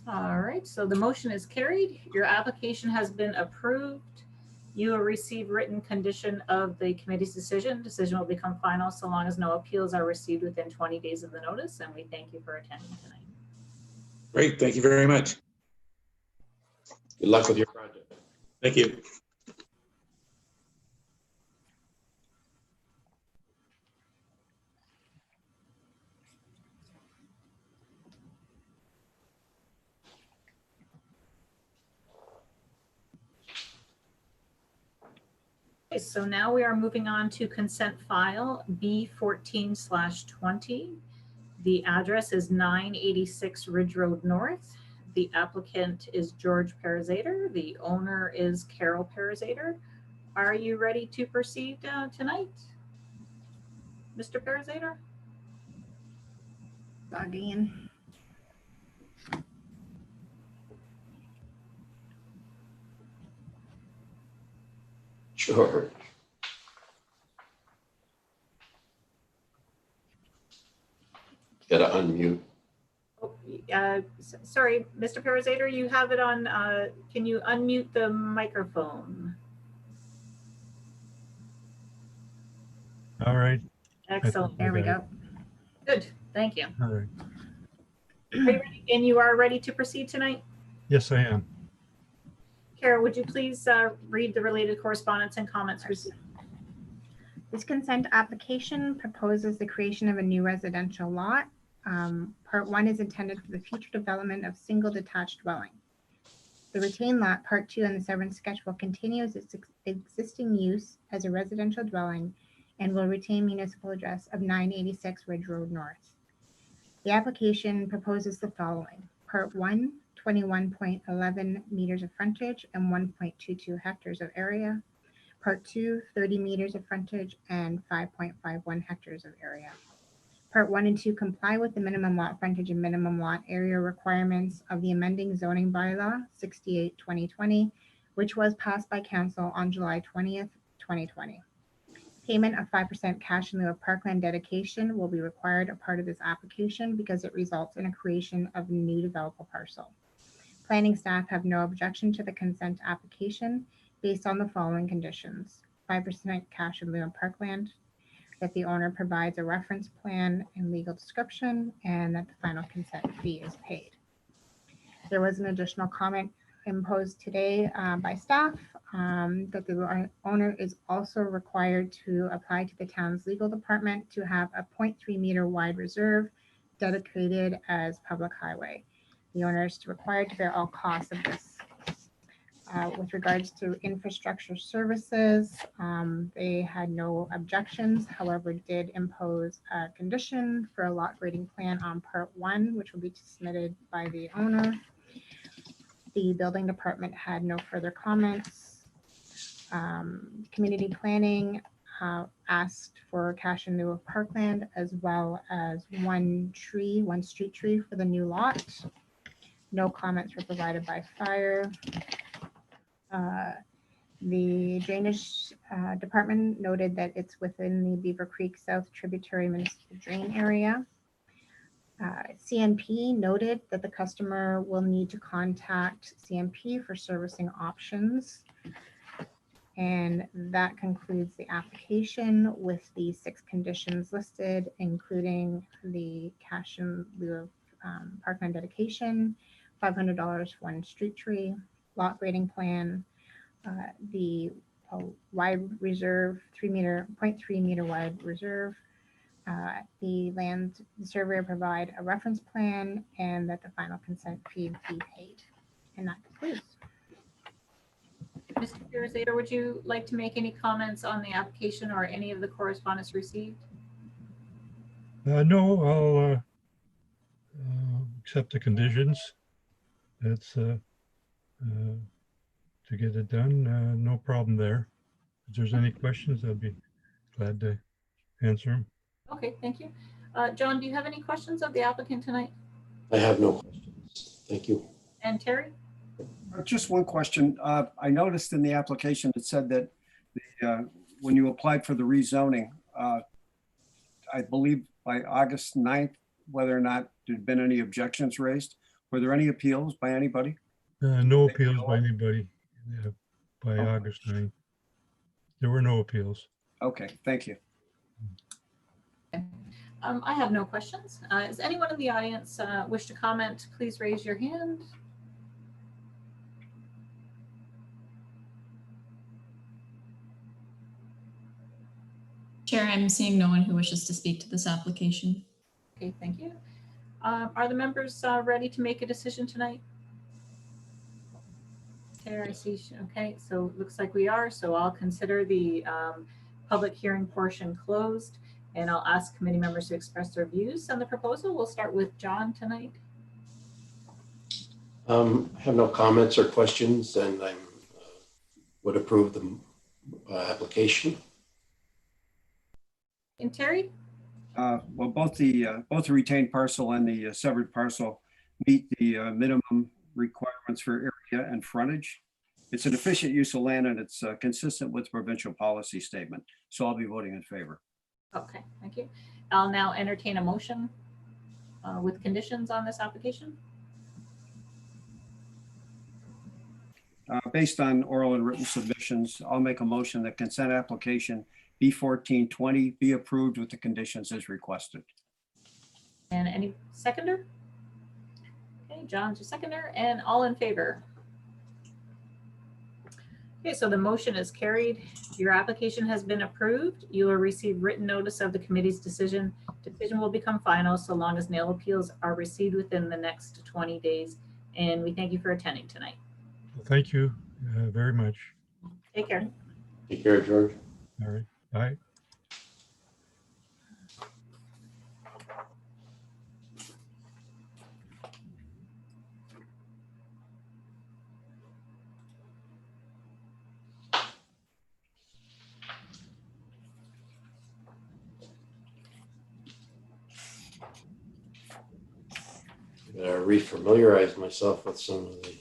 C: All right, so the motion is carried. Your application has been approved. You will receive written condition of the committee's decision. Decision will become final so long as no appeals are received within 20 days of the notice, and we thank you for attending tonight.
E: Great. Thank you very much.
D: Good luck with your project.
E: Thank you.
C: Okay, so now we are moving on to consent file B14/20. The address is 986 Ridge Road North. The applicant is George Parazater. The owner is Carol Parazater. Are you ready to proceed tonight, Mr. Parazater?
B: Logging in.
D: Sure. Gotta unmute.
C: Oh, sorry, Mr. Parazator, you have it on. Can you unmute the microphone?
I: All right.
C: Excellent.
B: There we go.
C: Good. Thank you.
I: All right.
C: Are you ready? And you are ready to proceed tonight?
I: Yes, I am.
C: Kara, would you please read the related correspondence and comments received?
B: This consent application proposes the creation of a new residential lot. Part 1 is intended for the future development of single detached dwelling. The retained lot, Part 2 in the severance sketch will continue as its existing use as a residential dwelling and will retain municipal address of 986 Ridge Road North. The application proposes the following. Part 1, 21.11 meters of frontage and 1.22 hectares of area. Part 2, 30 meters of frontage and 5.51 hectares of area. Part 1 and 2 comply with the minimum lot frontage and minimum lot area requirements of the amending zoning bylaw 68/2020, which was passed by council on July 20th, 2020. Payment of 5% cash in lieu of parkland dedication will be required a part of this application because it results in a creation of a new developable parcel. Planning staff have no objection to the consent application based on the following conditions: 5% cash in lieu of parkland, that the owner provides a reference plan and legal description, and that the final consent fee is paid. There was an additional comment imposed today by staff that the owner is also required to apply to the town's legal department to have a 0.3 meter wide reserve dedicated as public highway. The owner is required to bear all costs of this. With regards to infrastructure services, they had no objections, however, did impose a condition for a lot grading plan on Part 1, which will be submitted by the owner. The building department had no further comments. Community planning asked for cash in lieu of parkland, as well as one street tree for the new lot. No comments were provided by fire. The drainage department noted that it's within the Beaver Creek South Tributary Municipal Drain Area. CNP noted that the customer will need to contact CNP for servicing options. And that concludes the application with the 6 conditions listed, including the cash in lieu of parkland dedication, $500 for one street tree, lot grading plan, the wide reserve, 0.3 meter wide reserve, the land surveyor provide a reference plan, and that the final consent fee be paid. And that concludes.
C: Mr. Parazator, would you like to make any comments on the application or any of the correspondence received?
I: No, I'll accept the conditions. That's to get it done. No problem there. If there's any questions, I'd be glad to answer them.
C: Okay, thank you. John, do you have any questions of the applicant tonight?
D: I have no questions. Thank you.
C: And Terry?
F: Just one question. I noticed in the application, it said that when you applied for the rezoning, I believe by August 9th, whether or not there'd been any objections raised. Were there any appeals by anybody?
I: No appeals by anybody by August 9th. There were no appeals.
F: Okay, thank you.
C: I have no questions. Does anyone in the audience wish to comment? Please raise your hand.
A: Chair, I'm seeing no one who wishes to speak to this application.
C: Okay, thank you. Are the members ready to make a decision tonight? There, I see. Okay, so looks like we are. So I'll consider the public hearing portion closed, and I'll ask committee members to express their views on the proposal. We'll start with John tonight.
D: I have no comments or questions, and I would approve the application.
C: And Terry?
F: Well, both the retained parcel and the severed parcel meet the minimum requirements for area and frontage. It's an efficient use of land, and it's consistent with provincial policy statement. So I'll be voting in favor.
C: Okay, thank you. I'll now entertain a motion. with conditions on this application?
F: Based on oral and written submissions, I'll make a motion that consent application B1420 be approved with the conditions as requested.
C: And any seconder? Okay, John's your seconder, and all in favor? Okay, so the motion is carried. Your application has been approved. You will receive written notice of the committee's decision. Decision will become final so long as nail appeals are received within the next 20 days. And we thank you for attending tonight.
I: Thank you very much.
C: Take care.
D: Take care, George.
I: All right, bye.
D: Gotta refamiliarize myself with some of the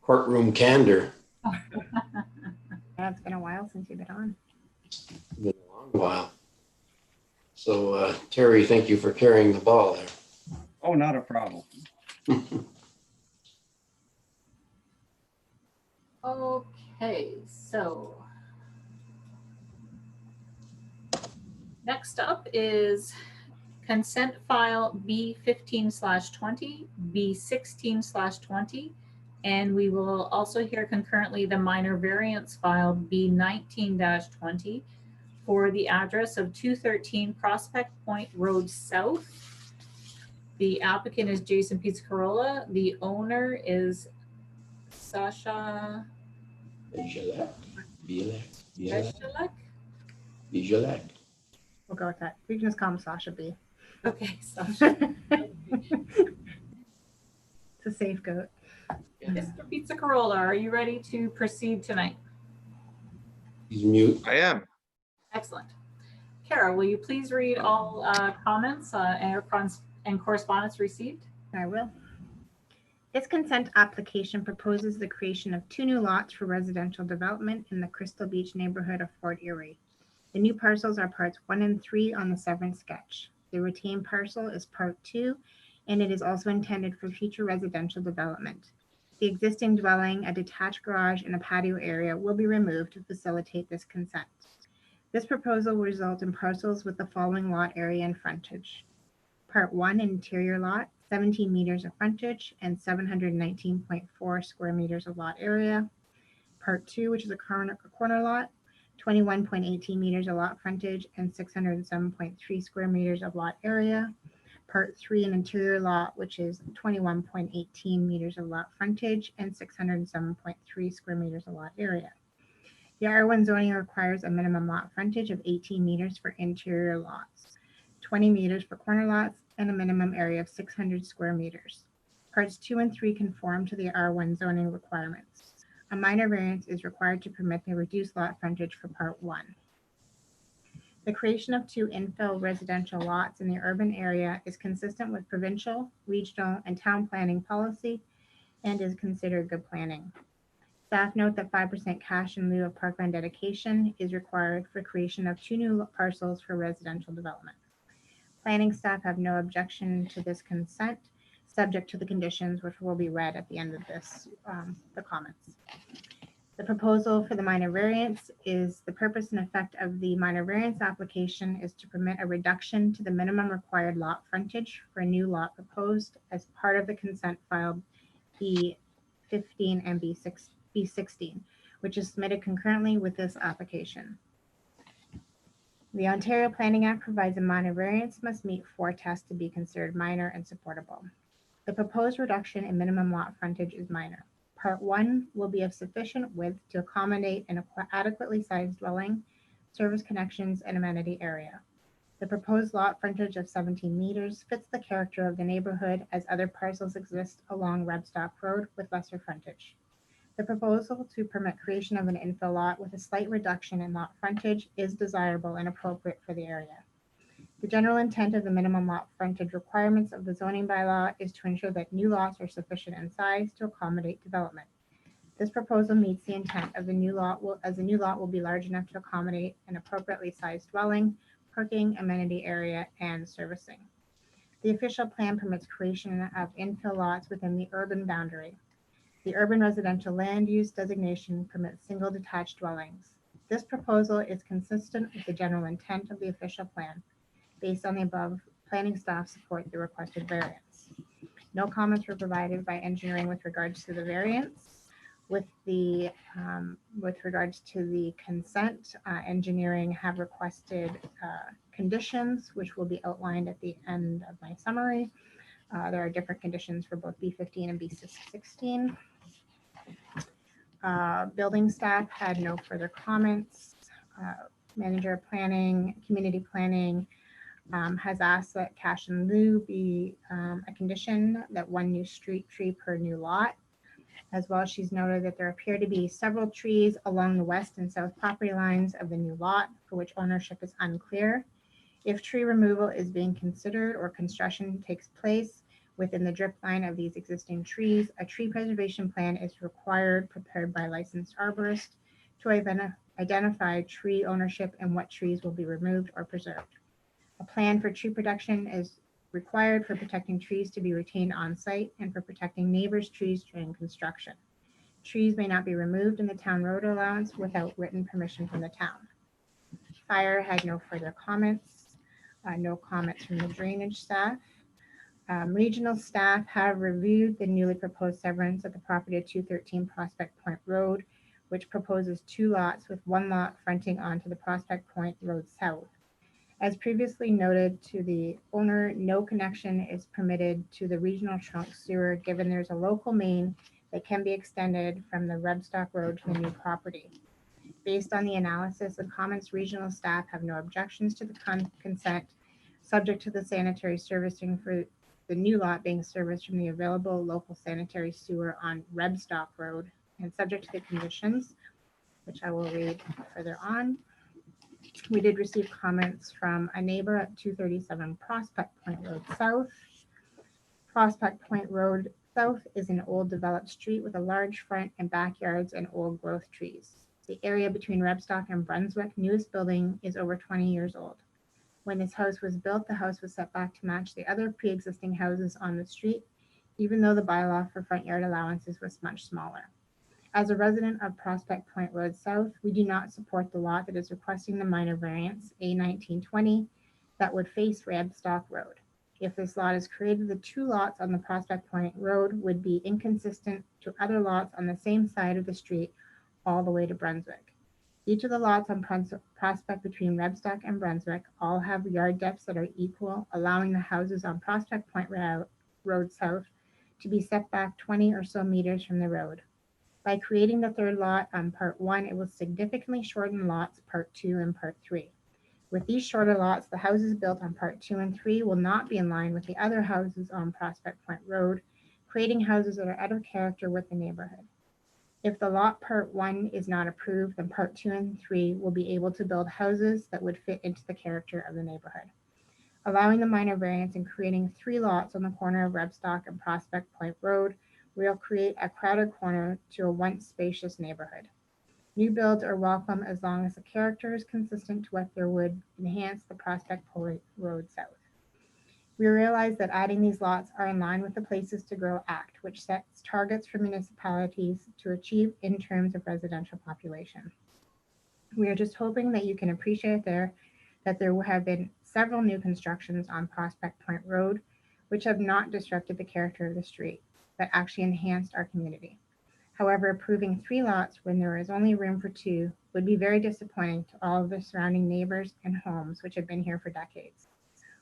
D: courtroom candor.
B: Yeah, it's been a while since you've been on.
D: It's been a long while. So Terry, thank you for carrying the ball there.
F: Oh, not a problem.
C: Okay, so next up is consent file B15/20, B16/20, and we will also hear concurrently the minor variance file B19-20 for the address of 213 Prospect Point Road South. The applicant is Jason Pizzacarola. The owner is Sasha
D: Bijolak.
B: We'll go with that. We can just call him Sasha B.
C: Okay, Sasha.
B: It's a safe goat.
C: Mr. Pizzacarola, are you ready to proceed tonight?
D: He's mute.
J: I am.
C: Excellent. Kara, will you please read all comments and correspondence received?
B: I will. This consent application proposes the creation of 2 new lots for residential development in the Crystal Beach neighborhood of Fort Erie. The new parcels are parts 1 and 3 on the severance sketch. The retained parcel is part 2, and it is also intended for future residential development. The existing dwelling, a detached garage, and a patio area will be removed to facilitate this consent. This proposal will result in parcels with the following lot area and frontage. Part 1, interior lot, 17 meters of frontage and 719.4 square meters of lot area. Part 2, which is a corner lot, 21.18 meters of lot frontage and 607.3 square meters of lot area. Part 3, an interior lot, which is 21.18 meters of lot frontage and 607.3 square meters of lot area. The R1 zoning requires a minimum lot frontage of 18 meters for interior lots, 20 meters for corner lots, and a minimum area of 600 square meters. Parts 2 and 3 conform to the R1 zoning requirements. A minor variance is required to permit the reduced lot frontage for Part 1. The creation of 2 infill residential lots in the urban area is consistent with provincial, regional, and town planning policy and is considered good planning. Staff note that 5% cash in lieu of parkland dedication is required for creation of 2 new parcels for residential development. Planning staff have no objection to this consent, subject to the conditions which will be read at the end of this, the comments. The proposal for the minor variance is the purpose and effect of the minor variance application is to permit a reduction to the minimum required lot frontage for a new lot proposed as part of the consent file B15 and B16, which is submitted concurrently with this application. The Ontario Planning Act provides a minor variance must meet 4 tests to be considered minor and supportable. The proposed reduction in minimum lot frontage is minor. Part 1 will be of sufficient width to accommodate an adequately sized dwelling, service connections, and amenity area. The proposed lot frontage of 17 meters fits the character of the neighborhood as other parcels exist along Redekop Road with lesser frontage. The proposal to permit creation of an infill lot with a slight reduction in lot frontage is desirable and appropriate for the area. The general intent of the minimum lot frontage requirements of the zoning bylaw is to ensure that new lots are sufficient in size to accommodate development. This proposal meets the intent of the new lot as the new lot will be large enough to accommodate an appropriately sized dwelling, parking, amenity area, and servicing. The official plan permits creation of infill lots within the urban boundary. The urban residential land use designation permits single detached dwellings. This proposal is consistent with the general intent of the official plan. Based on the above, planning staff support the requested variance. No comments were provided by engineering with regards to the variance. With regards to the consent, engineering have requested conditions, which will be outlined at the end of my summary. There are different conditions for both B15 and B16. Building staff had no further comments. Manager of planning, community planning has asked that cash in lieu be a condition, that one new street tree per new lot. As well, she's noted that there appear to be several trees along the west and south property lines of the new lot for which ownership is unclear. If tree removal is being considered or construction takes place within the drip line of these existing trees, a tree preservation plan is required, prepared by a licensed arborist to identify tree ownership and what trees will be removed or preserved. A plan for tree protection is required for protecting trees to be retained on site and for protecting neighbors' trees during construction. Trees may not be removed in the town road allowance without written permission from the town. Fire had no further comments. No comments from the drainage staff. Regional staff have reviewed the newly proposed severance at the property of 213 Prospect Point Road, which proposes 2 lots with 1 lot fronting onto the Prospect Point Road South. As previously noted to the owner, no connection is permitted to the regional trunk sewer, given there's a local main that can be extended from the Redekop Road to the new property. Based on the analysis and comments, regional staff have no objections to the consent, subject to the sanitary servicing for the new lot being serviced from the available local sanitary sewer on Redekop Road, and subject to the conditions, which I will read further on. We did receive comments from a neighbor at 237 Prospect Point Road South. Prospect Point Road South is an old developed street with a large front and backyards and old growth trees. The area between Redekop and Brunswick newest building is over 20 years old. When this house was built, the house was set back to match the other pre-existing houses on the street, even though the bylaw for front yard allowances was much smaller. As a resident of Prospect Point Road South, we do not support the lot that is requesting the minor variance, A1920, that would face Redekop Road. If this lot is created, the 2 lots on the Prospect Point Road would be inconsistent to other lots on the same side of the street all the way to Brunswick. Each of the lots on Prospect between Redekop and Brunswick all have yard depths that are equal, allowing the houses on Prospect Point Road South to be set back 20 or so meters from the road. By creating the 3rd lot on Part 1, it will significantly shorten lots Part 2 and Part 3. With these shorter lots, the houses built on Part 2 and 3 will not be in line with the other houses on Prospect Point Road, creating houses that are out of character with the neighborhood. If the lot Part 1 is not approved, then Part 2 and 3 will be able to build houses that would fit into the character of the neighborhood. Allowing the minor variance and creating 3 lots on the corner of Redekop and Prospect Point Road will create a crowded corner to a once spacious neighborhood. New builds are welcome as long as the character is consistent to what there would enhance the Prospect Point Road South. We realize that adding these lots are in line with the Places to Grow Act, which sets targets for municipalities to achieve in terms of residential population. We are just hoping that you can appreciate that there have been several new constructions on Prospect Point Road, which have not disrupted the character of the street, but actually enhanced our community. However, approving 3 lots when there is only room for 2 would be very disappointing to all of the surrounding neighbors and homes which have been here for decades.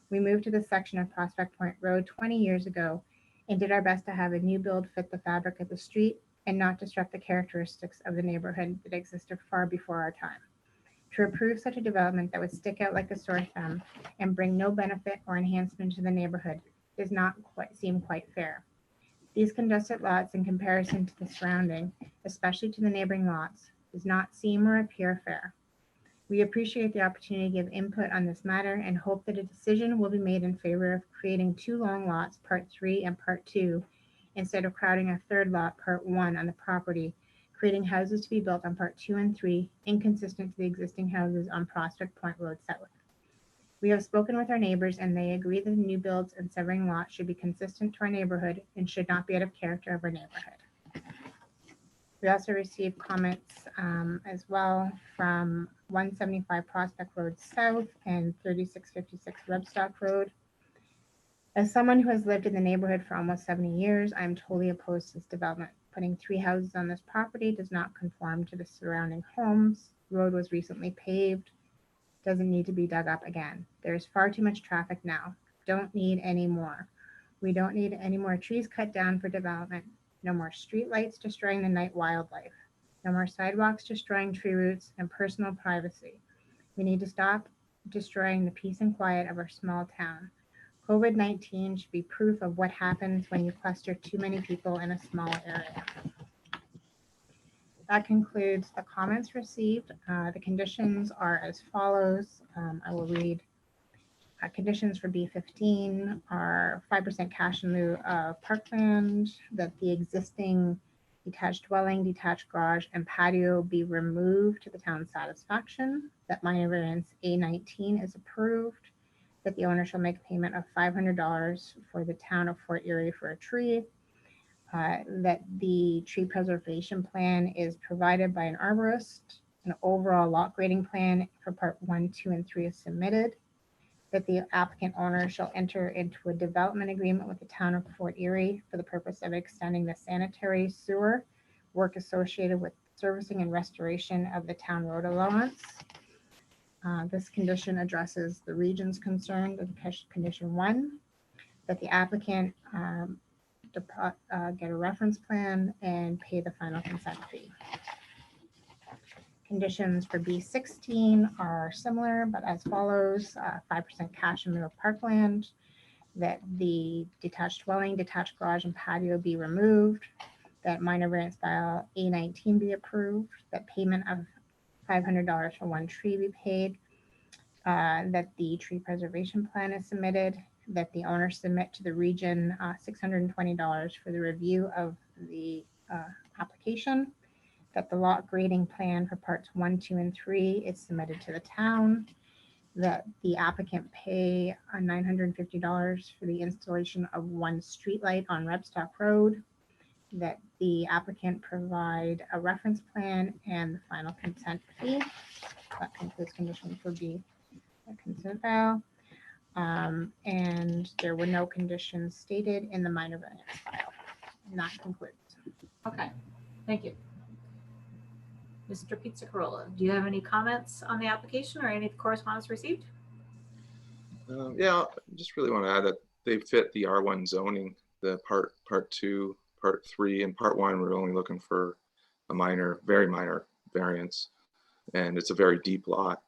B: We moved to this section of Prospect Point Road 20 years ago and did our best to have a new build fit the fabric of the street and not disrupt the characteristics of the neighborhood that existed far before our time. To approve such a development that would stick out like a sore thumb and bring no benefit or enhancement to the neighborhood does not seem quite fair. These congested lots in comparison to the surrounding, especially to the neighboring lots, does not seem or appear fair. We appreciate the opportunity to give input on this matter and hope that a decision will be made in favor of creating 2 long lots, Part 3 and Part 2, instead of crowding a 3rd lot, Part 1 on the property, creating houses to be built on Part 2 and 3, inconsistent to the existing houses on Prospect Point Road South. We have spoken with our neighbors and they agree that the new builds and severing lots should be consistent to our neighborhood and should not be out of character of our neighborhood. We also received comments as well from 175 Prospect Road South and 3656 Rebstock Road. As someone who has lived in the neighborhood for almost 70 years, I'm totally opposed to this development. Putting 3 houses on this property does not conform to the surrounding homes. The road was recently paved, doesn't need to be dug up again. There's far too much traffic now. Don't need any more. We don't need any more trees cut down for development. No more streetlights destroying the night wildlife. No more sidewalks destroying tree roots and personal privacy. We need to stop destroying the peace and quiet of our small town. COVID-19 should be proof of what happens when you cluster too many people in a small area. That concludes the comments received. The conditions are as follows. I will read. Conditions for B15 are 5% cash in lieu of parkland, that the existing detached dwelling, detached garage, and patio be removed to the town's satisfaction, that minor variance A19 is approved, that the owner shall make payment of $500 for the town of Fort Erie for a tree, that the tree preservation plan is provided by an arborist, an overall lot grading plan for part 1, 2, and 3 is submitted, that the applicant owner shall enter into a development agreement with the town of Fort Erie for the purpose of extending the sanitary sewer work associated with servicing and restoration of the town road allowance. This condition addresses the region's concern of condition 1, that the applicant get a reference plan and pay the final consent fee. Conditions for B16 are similar, but as follows: 5% cash in lieu of parkland, that the detached dwelling, detached garage, and patio be removed, that minor variance file A19 be approved, that payment of $500 for 1 tree be paid, that the tree preservation plan is submitted, that the owner submit to the region $620 for the review of the application, that the lot grading plan for parts 1, 2, and 3 is submitted to the town, that the applicant pay $950 for the installation of 1 streetlight on Rebstock Road, that the applicant provide a reference plan and the final consent fee. That concludes condition for B, the consent file. And there were no conditions stated in the minor variance file. And that concludes.
C: Okay, thank you. Mr. Pizzacarola, do you have any comments on the application or any correspondence received?
J: Yeah, I just really want to add that they fit the R1 zoning, the part 2, part 3, and part 1. We're only looking for a minor, very minor variance, and it's a very deep lot.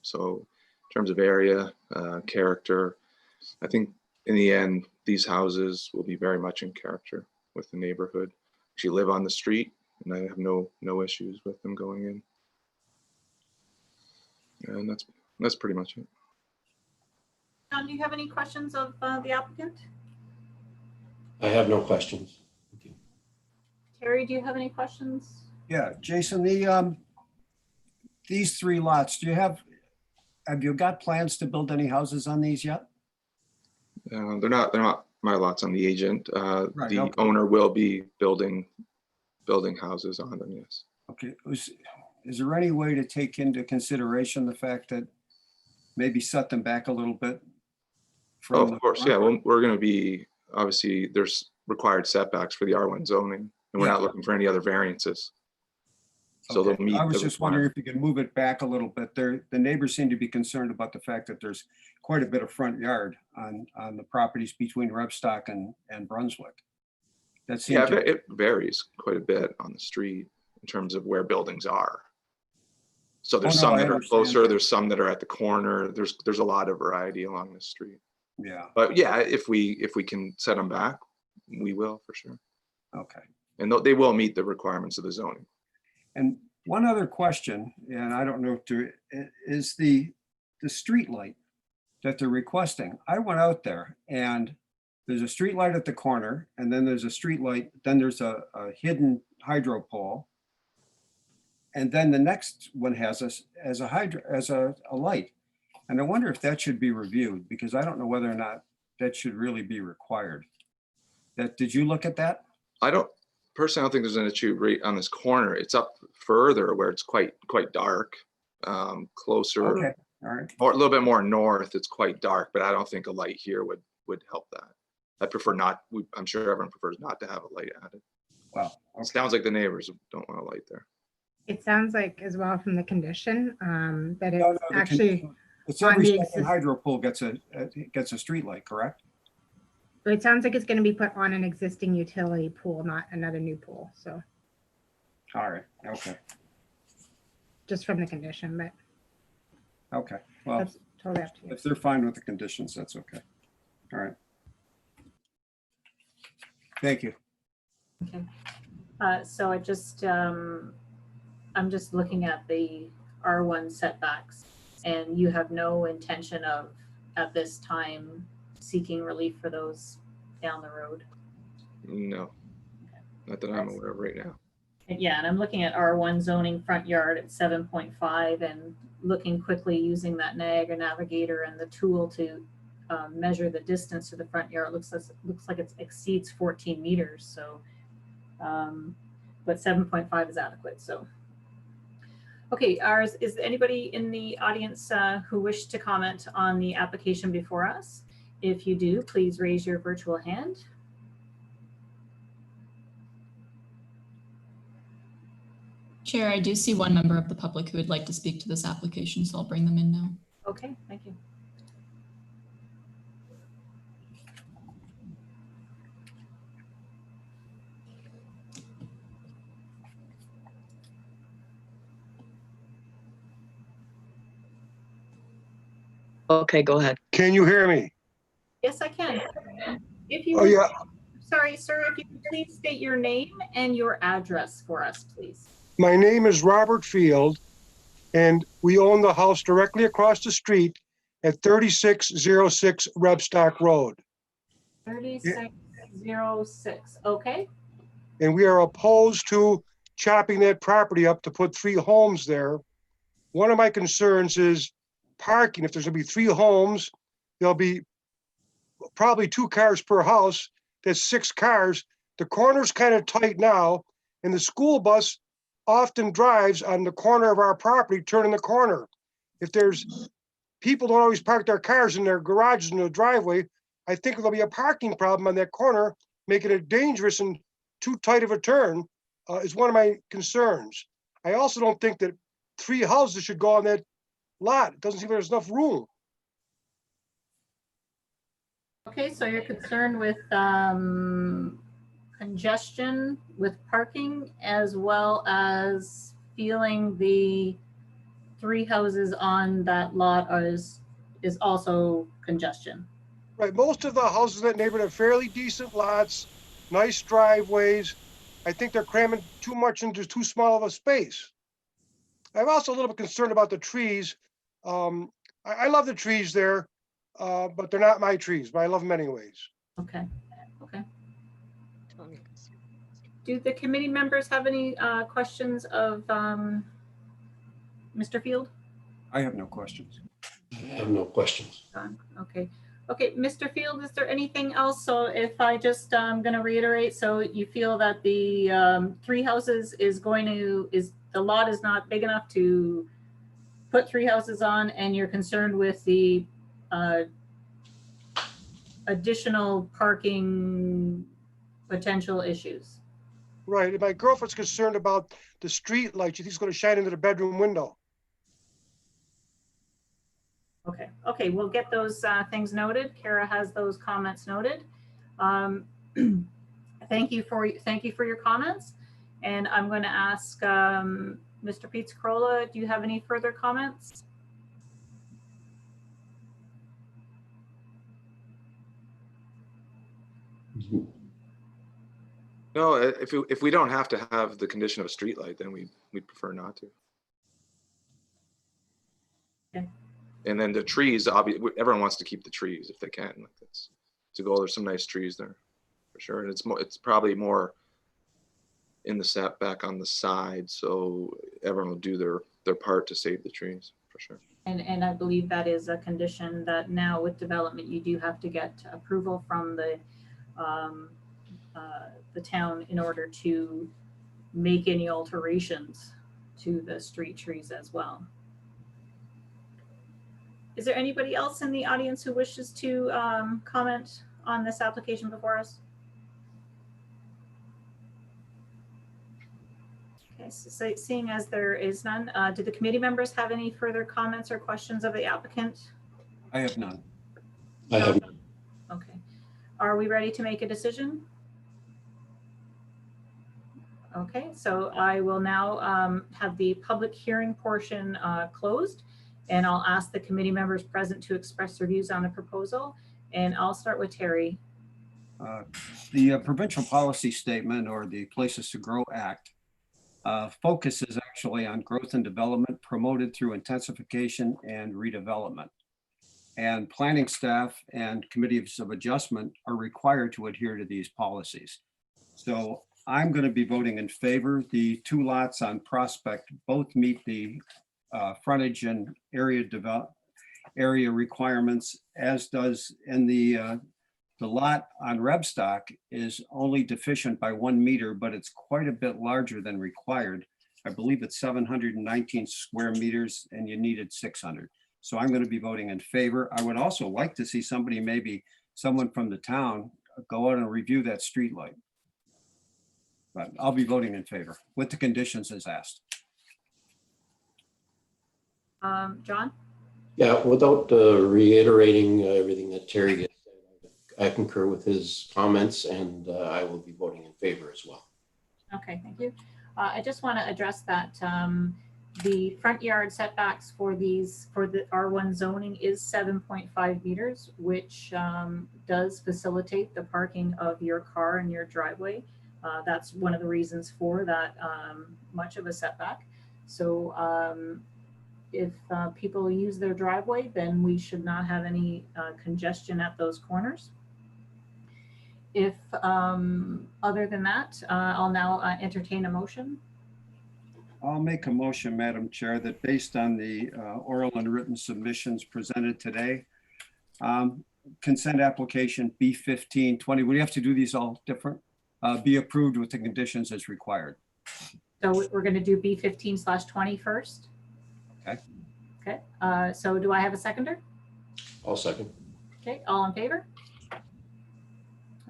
J: So in terms of area, character, I think in the end, these houses will be very much in character with the neighborhood. Actually live on the street, and I have no issues with them going in. And that's pretty much it.
C: John, do you have any questions of the applicant?
D: I have no questions. Thank you.
C: Terry, do you have any questions?
F: Yeah, Jason, these 3 lots, have you got plans to build any houses on these yet?
J: They're not my lots. I'm the agent.
F: Right,
J: the
F: okay.
J: owner will be building houses on them, yes.
F: Okay, is there any way to take into consideration the fact that maybe set them back a little bit?
J: Oh, of course, yeah. Well, we're going to be, obviously, there's required setbacks for the R1 zoning, and we're not looking for any other variances. So
F: Okay.
J: they'll meet.
F: I was just wondering if you could move it back a little bit. The neighbors seem to be concerned about the fact that there's quite a bit of front yard on the properties between Rebstock and Brunswick. That seems
J: it varies quite a bit on the street in terms of where buildings are. So there's some that are closer, there's some that are at the corner. There's a lot of variety along the street.
F: Yeah.
J: But yeah, if we can set them back, we will for sure.
F: Okay.
J: And they will meet the requirements of the zoning.
F: And one other question, and I don't know if is the street light that they're requesting. I went out there and there's a street light at the corner, and then there's a street light, then there's a hidden hydro pole. And then the next one has a light. And I wonder if that should be reviewed, because I don't know whether or not that should really be required. Did you look at that?
J: I don't think there's an issue right on this corner. It's up further where it's quite dark, closer,
F: Okay, all right.
J: or a little bit more north. It's quite dark, but I don't think a light here would help that. I prefer not. I'm sure everyone prefers not to have a light added.
F: Well,
J: It sounds like the neighbors don't want a light there.
B: It sounds like as well from the condition that it's
F: No, the
B: actually,
F: it's
B: on
F: every
B: the
F: second
B: exist-
F: hydro pool gets a street light, correct?
B: it sounds like it's going to be put on an existing utility pool, not another new pool. So
F: All right, okay,
B: just from the condition, but
F: okay. Well,
B: that's totally up to you.
F: if they're fine with the conditions, that's okay. All right. Thank you.
C: Okay. So I just, I'm just looking at the R1 setbacks, and you have no intention of, at this time, seeking relief for those down the road?
J: No, not that I'm aware of right now.
C: And yeah, and I'm looking at R1 zoning front yard at 7.5 and looking quickly using that Niagara Navigator and the tool to measure the distance to the front yard. Looks like it exceeds 14 meters. So, but 7.5 is adequate. So, okay, is anybody in the audience who wish to comment on the application before us? If you do, please raise your virtual hand.
A: Chair, I do see one member of the public who would like to speak to this application, so I'll bring them in now.
C: Okay, thank you.
K: Okay, go ahead.
L: Can you hear me?
C: Yes, I can. If you
L: Oh, yeah.
C: Sorry, sir, if you could please state your name and your address for us, please.
L: My name is Robert Field, and we own the house directly across the street at 3606 Rebstock Road.
C: 3606, okay?
L: And we are opposed to chopping that property up to put 3 homes there. One of my concerns is parking. If there's gonna be 3 homes, there'll be probably 2 cars per house. That's 6 cars. The corner's kind of tight now, and the school bus often drives on the corner of our property, turning the corner. If there's people don't always park their cars in their garages in the driveway, I think there'll be a parking problem on that corner, making it dangerous and too tight of a turn is one of my concerns. I also don't think that 3 houses should go on that lot. It doesn't seem there's enough room.
C: Okay, so you're concerned with congestion with parking, as well as feeling the 3 houses on that lot is also congestion.
L: Right, most of the houses in that neighborhood have fairly decent lots, nice driveways. I think they're cramming too much into too small of a space. I'm also a little bit concerned about the trees. I love the trees there, but they're not my trees, but I love them anyways.
C: Okay, okay. Do the committee members have any questions of Mr. Field?
F: I have no questions.
D: I have no questions.
C: Okay. Okay, Mr. Field, is there anything else? So if I just, I'm going to reiterate, so you feel that the 3 houses is the lot is not big enough to put 3 houses on, and you're concerned with the additional parking potential issues?
L: Right, and my girlfriend's concerned about the street light. She thinks it's going to shine into the bedroom window.
C: Okay, okay, we'll get those things noted. Kara has those comments noted. Thank you for your comments. And I'm going to ask Mr. Pizzarola, do you have any further comments?
J: No, if we don't have to have the condition of a street light, then we'd prefer not to.
C: Okay.
J: And then the trees, obviously, everyone wants to keep the trees if they can. Like that's to go. There's some nice trees there, for sure. And it's probably more in the setback on the side, so everyone will do their part to save the trees. for sure.
C: And I believe that is a condition that now with development, you do have to get approval from the town in order to make any alterations to the street trees as well. Is there anybody else in the audience who wishes to comment on this application before us? Okay, so seeing as there is none, do the committee members have any further comments or questions of the applicant?
F: I have none.
D: I have none.
C: Okay. Are we ready to make a decision? Okay, so I will now have the public hearing portion closed, and I'll ask the committee members present to express their views on the proposal. And I'll start with Terry.
F: The provincial policy statement, or the Places to Grow Act, focuses actually on growth and development promoted through intensification and redevelopment. And planning staff and committees of adjustment are required to adhere to these policies. So I'm going to be voting in favor. The two lots on Prospect both meet the frontage and area requirements, as does in the lot on Rebstock is only deficient by 1 meter, but it's quite a bit larger than required. I believe it's 719 square meters and you needed 600. So I'm going to be voting in favor. I would also like to see somebody, maybe someone from the town, go out and review that street light. But I'll be voting in favor with the conditions as asked.
C: John?
D: Yeah, without reiterating everything that Terry did, I concur with his comments, and I will be voting in favor as well.
C: Okay, thank you. I just want to address that the front yard setbacks for the R1 zoning is 7.5 meters, which does facilitate the parking of your car in your driveway. That's one of the reasons for that much of a setback. So if people use their driveway, then we should not have any congestion at those corners. If other than that, I'll now entertain a motion.
F: I'll make a motion, Madam Chair, that based on the oral and written submissions presented today, consent application B1520, we have to do these all different, be approved with the conditions as required.
C: So we're going to do B15/20 first.
F: Okay.
C: Okay. So do I have a seconder?
D: I'll second.
C: Okay. All in favor?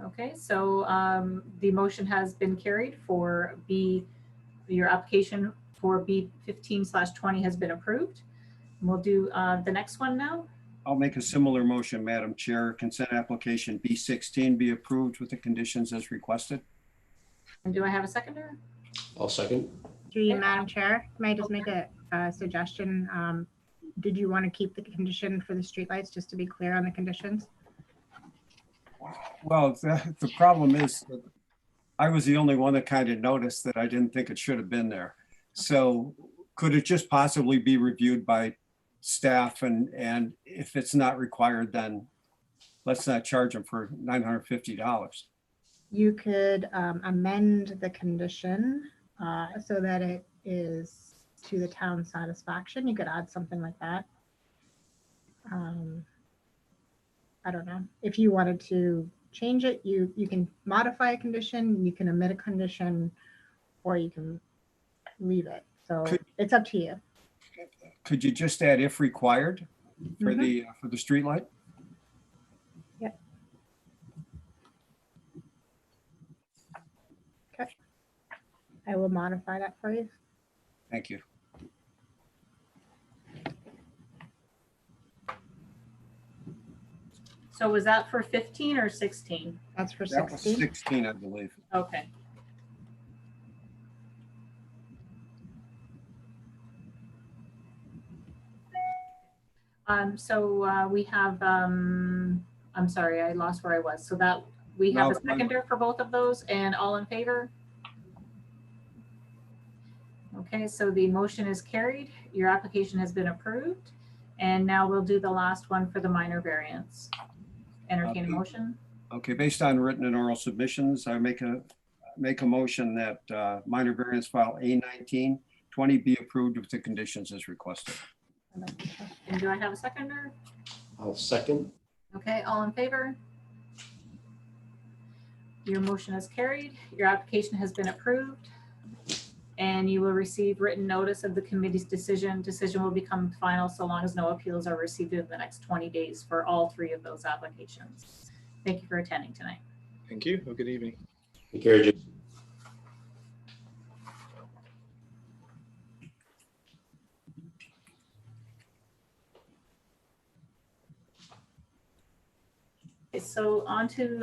C: Okay. So the motion has been carried for your application for B15/20 has been approved. And we'll do the next one now.
F: I'll make a similar motion, Madam Chair. Consent application B16 be approved with the conditions as requested.
C: And do I have a seconder?
D: I'll second.
B: Through you, Madam Chair, may I just make a suggestion? Did you want to keep the condition for the streetlights, just to be clear on the conditions?
F: Well, the problem is that I was the only one that kind of noticed that I didn't think it should have been there. So could it just possibly be reviewed by staff, and if it's not required, then let's not charge them for $950.
B: You could amend the condition so that it is to the town's satisfaction. You could add something like that. I don't know. If you wanted to change it, you can modify a condition, you can omit a condition, or you can leave it. So it's up to you.
F: Could you just add if required for the street light?
B: Yeah. Okay. I will modify that for you.
F: Thank you.
C: So was that for 15 or 16?
B: That's for
F: That was
B: 16.
F: 16, I believe.
C: Okay. So we have, I'm sorry, I lost where I was. So that we have a seconder for both of those, and all in favor? Okay, so the motion is carried. Your application has been approved. And now we'll do the last one for the minor variance. Entertain a motion.
F: Okay, based on written and oral submissions, I make a motion that minor variance file A1920 be approved with the conditions as requested.
C: And do I have a seconder?
D: I'll second.
C: Okay, all in favor? Your motion is carried. Your application has been approved. And you will receive written notice of the committee's decision. Decision will become final so long as no appeals are received in the next 20 days for all 3 of those applications. Thank you for attending tonight.
J: Thank you. Have a good evening.
D: Take care, Jason.
C: Okay, so on to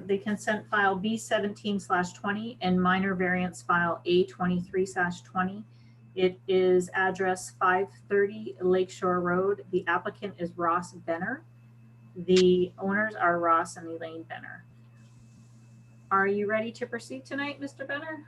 C: the consent file B17/20 and minor variance file A23/20. It is address 530 Lakeshore Road. The applicant is Ross Benner. The owners are Ross and Elaine Benner. Are you ready to proceed tonight, Mr. Benner?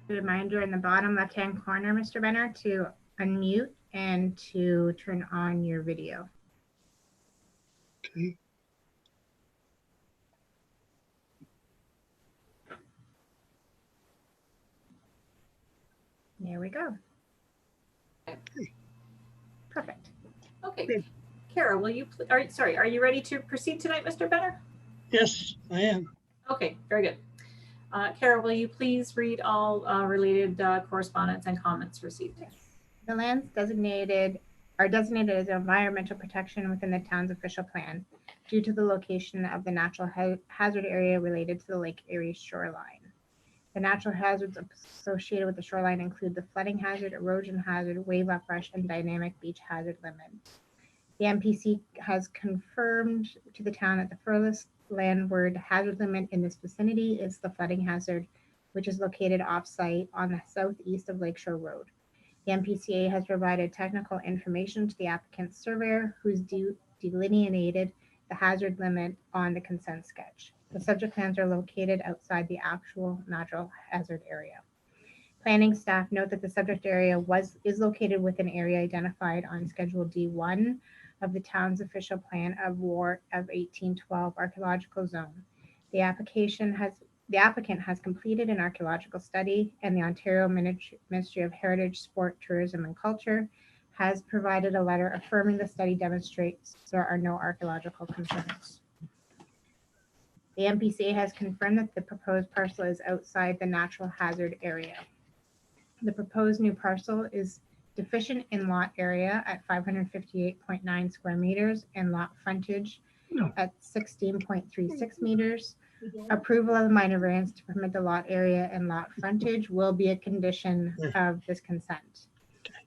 B: Reminder in the bottom left-hand corner, Mr. Benner, to unmute and to turn on your video.
L: Okay.
B: There we go. Perfect.
C: Okay. Kara, will you, are you ready to proceed tonight, Mr. Benner?
M: Yes, I am.
C: Okay, very good. Kara, will you please read all related correspondence and comments received?
B: The lands designated are designated as environmental protection within the town's official plan due to the location of the natural hazard area related to the Lake Erie shoreline. The natural hazards associated with the shoreline include the flooding hazard, erosion hazard, wave uprush, and dynamic beach hazard limit. The MPC has confirmed to the town that the furthest landward hazard limit in this vicinity is the flooding hazard, which is located off-site on the southeast of Lakeshore Road. The MPCA has provided technical information to the applicant's surveyor, who's delineated the hazard limit on the consent sketch. The subject lands are located outside the actual natural hazard area. Planning staff note that the subject area is located within an area identified on Schedule D1 of the town's official plan of War of 1812 archaeological zone. The applicant has completed an archaeological study, and the Ontario Ministry of Heritage, Sport, Tourism and Culture has provided a letter affirming the study demonstrates there are no archaeological concerns. The MPCA has confirmed that the proposed parcel is outside the natural hazard area. The proposed new parcel is deficient in lot area at 558.9 square meters and lot frontage at 16.36 meters. Approval of the minor variance to permit the lot area and lot frontage will be a condition of this consent.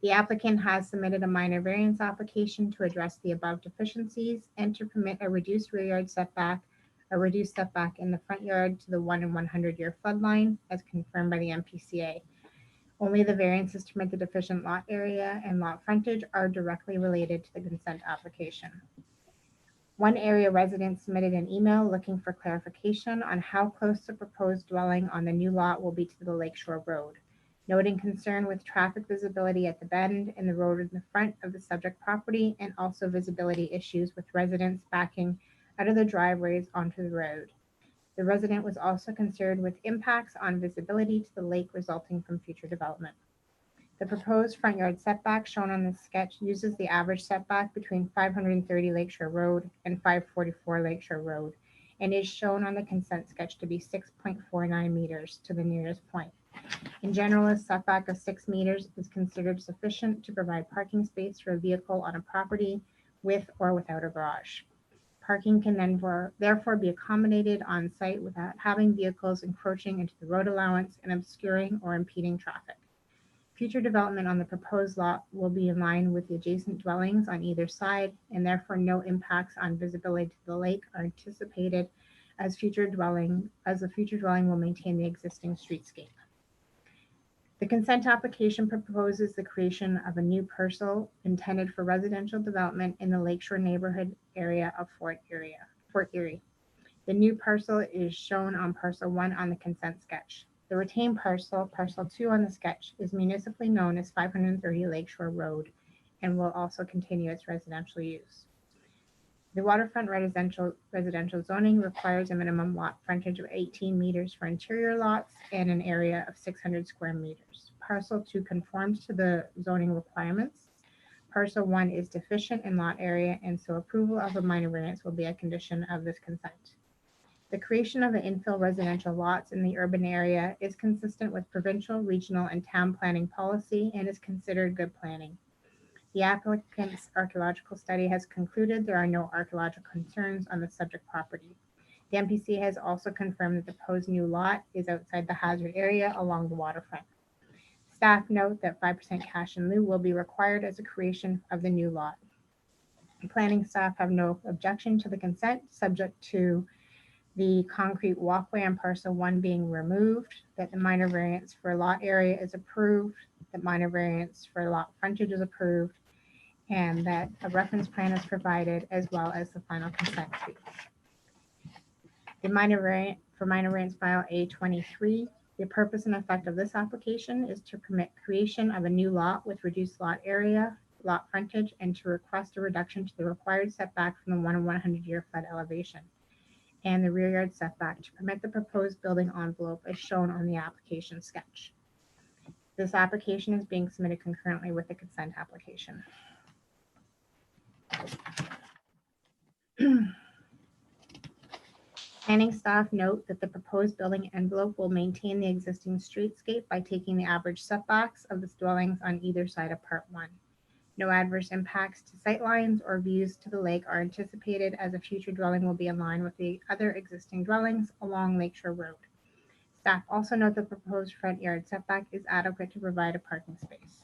B: The applicant has submitted a minor variance application to address the above deficiencies and to permit a reduced rear yard setback, a reduced setback in the front yard to the 1 in 100 year flood line as confirmed by the MPCA. Only the variances to permit the deficient lot area and lot frontage are directly related to the consent application. One area resident submitted an email looking for clarification on how close the proposed dwelling on the new lot will be to the Lakeshore Road, noting concern with traffic visibility at the bend in the road in the front of the subject property and also visibility issues with residents backing out of the driveways onto the road. The resident was also concerned with impacts on visibility to the lake resulting from future development. The proposed front yard setback shown on the sketch uses the average setback between 530 Lakeshore Road and 544 Lakeshore Road and is shown on the consent sketch to be 6.49 meters to the nearest point. In general, a setback of 6 meters is considered sufficient to provide parking space for a vehicle on a property with or without a garage. Parking can then therefore be accommodated on site without having vehicles encroaching into the road allowance and obscuring or impeding traffic. Future development on the proposed lot will be in line with the adjacent dwellings on either side, and therefore no impacts on visibility to the lake are anticipated as the future dwelling will maintain the existing streetscape. The consent application proposes the creation of a new parcel intended for residential development in the Lakeshore neighborhood area of Fort Erie. The new parcel is shown on parcel 1 on the consent sketch. The retained parcel, parcel 2 on the sketch, is municipally known as 530 Lakeshore Road and will also continue its residential use. The waterfront residential zoning requires a minimum lot frontage of 18 meters for interior lots and an area of 600 square meters. Parcel 2 conforms to the zoning requirements. Parcel 1 is deficient in lot area, and so approval of a minor variance will be a condition of this consent. The creation of the infill residential lots in the urban area is consistent with provincial, regional, and town planning policy and is considered good planning. The applicant's archaeological study has concluded there are no archaeological concerns on the subject property. The MPC has also confirmed that the proposed new lot is outside the hazard area along the waterfront. Staff note that 5% cash in lieu will be required as a creation of the new lot. The planning staff have no objection to the consent, subject to the concrete walkway on parcel 1 being removed, that the minor variance for lot area is approved, that minor variance for lot frontage is approved, and that a reference plan is provided, as well as the final consent speech. The minor variance file A23, the purpose and effect of this application is to permit creation of a new lot with reduced lot area, lot frontage, and to request a reduction to the required setback from the 1 in 100 year flood elevation and the rear yard setback to permit the proposed building envelope as shown on the application sketch. This application is being submitted concurrently with the consent application. Planning staff note that the proposed building envelope will maintain the existing streetscape by taking the average setbacks of the dwellings on either side of Part 1. No adverse impacts to sightlines or views to the lake are anticipated, as a future dwelling will be in line with the other existing dwellings along Lakeshore Road. Staff also note the proposed front yard setback is adequate to provide a parking space.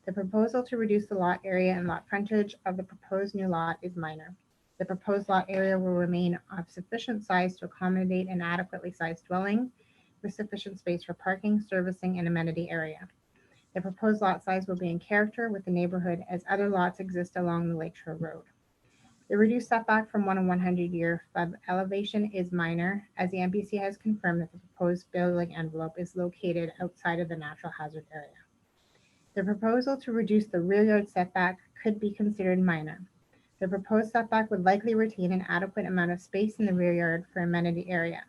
B: The proposal to reduce the lot area and lot frontage of the proposed new lot is minor. The proposed lot area will remain of sufficient size to accommodate an adequately sized dwelling with sufficient space for parking, servicing, and amenity area. The proposed lot size will be in character with the neighborhood as other lots exist along the Lakeshore Road. The reduced setback from 1 in 100 year flood elevation is minor, as the MPC has confirmed that the proposed building envelope is located outside of the natural hazard area. The proposal to reduce the rear yard setback could be considered minor. The proposed setback would likely retain an adequate amount of space in the rear yard for amenity area.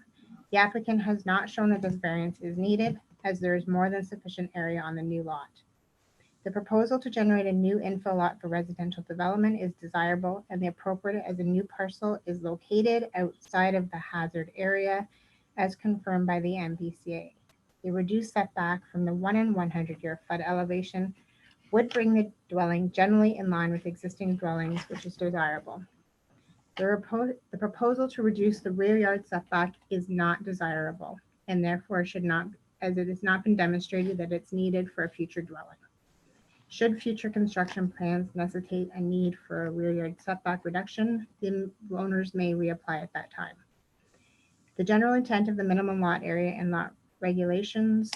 B: The applicant has not shown that this variance is needed, as there is more than sufficient area on the new lot. The proposal to generate a new infill lot for residential development is desirable and the appropriate, as a new parcel is located outside of the hazard area as confirmed by the MPCA. The reduced setback from the 1 in 100 year flood elevation would bring the dwelling generally in line with existing dwellings, which is desirable. The proposal to reduce the rear yard setback is not desirable and therefore should not, as it has not been demonstrated that it's needed for a future dwelling. Should future construction plans necessitate a need for a rear yard setback reduction, the owners may reapply at that time. The general intent of the minimum lot area and lot regulations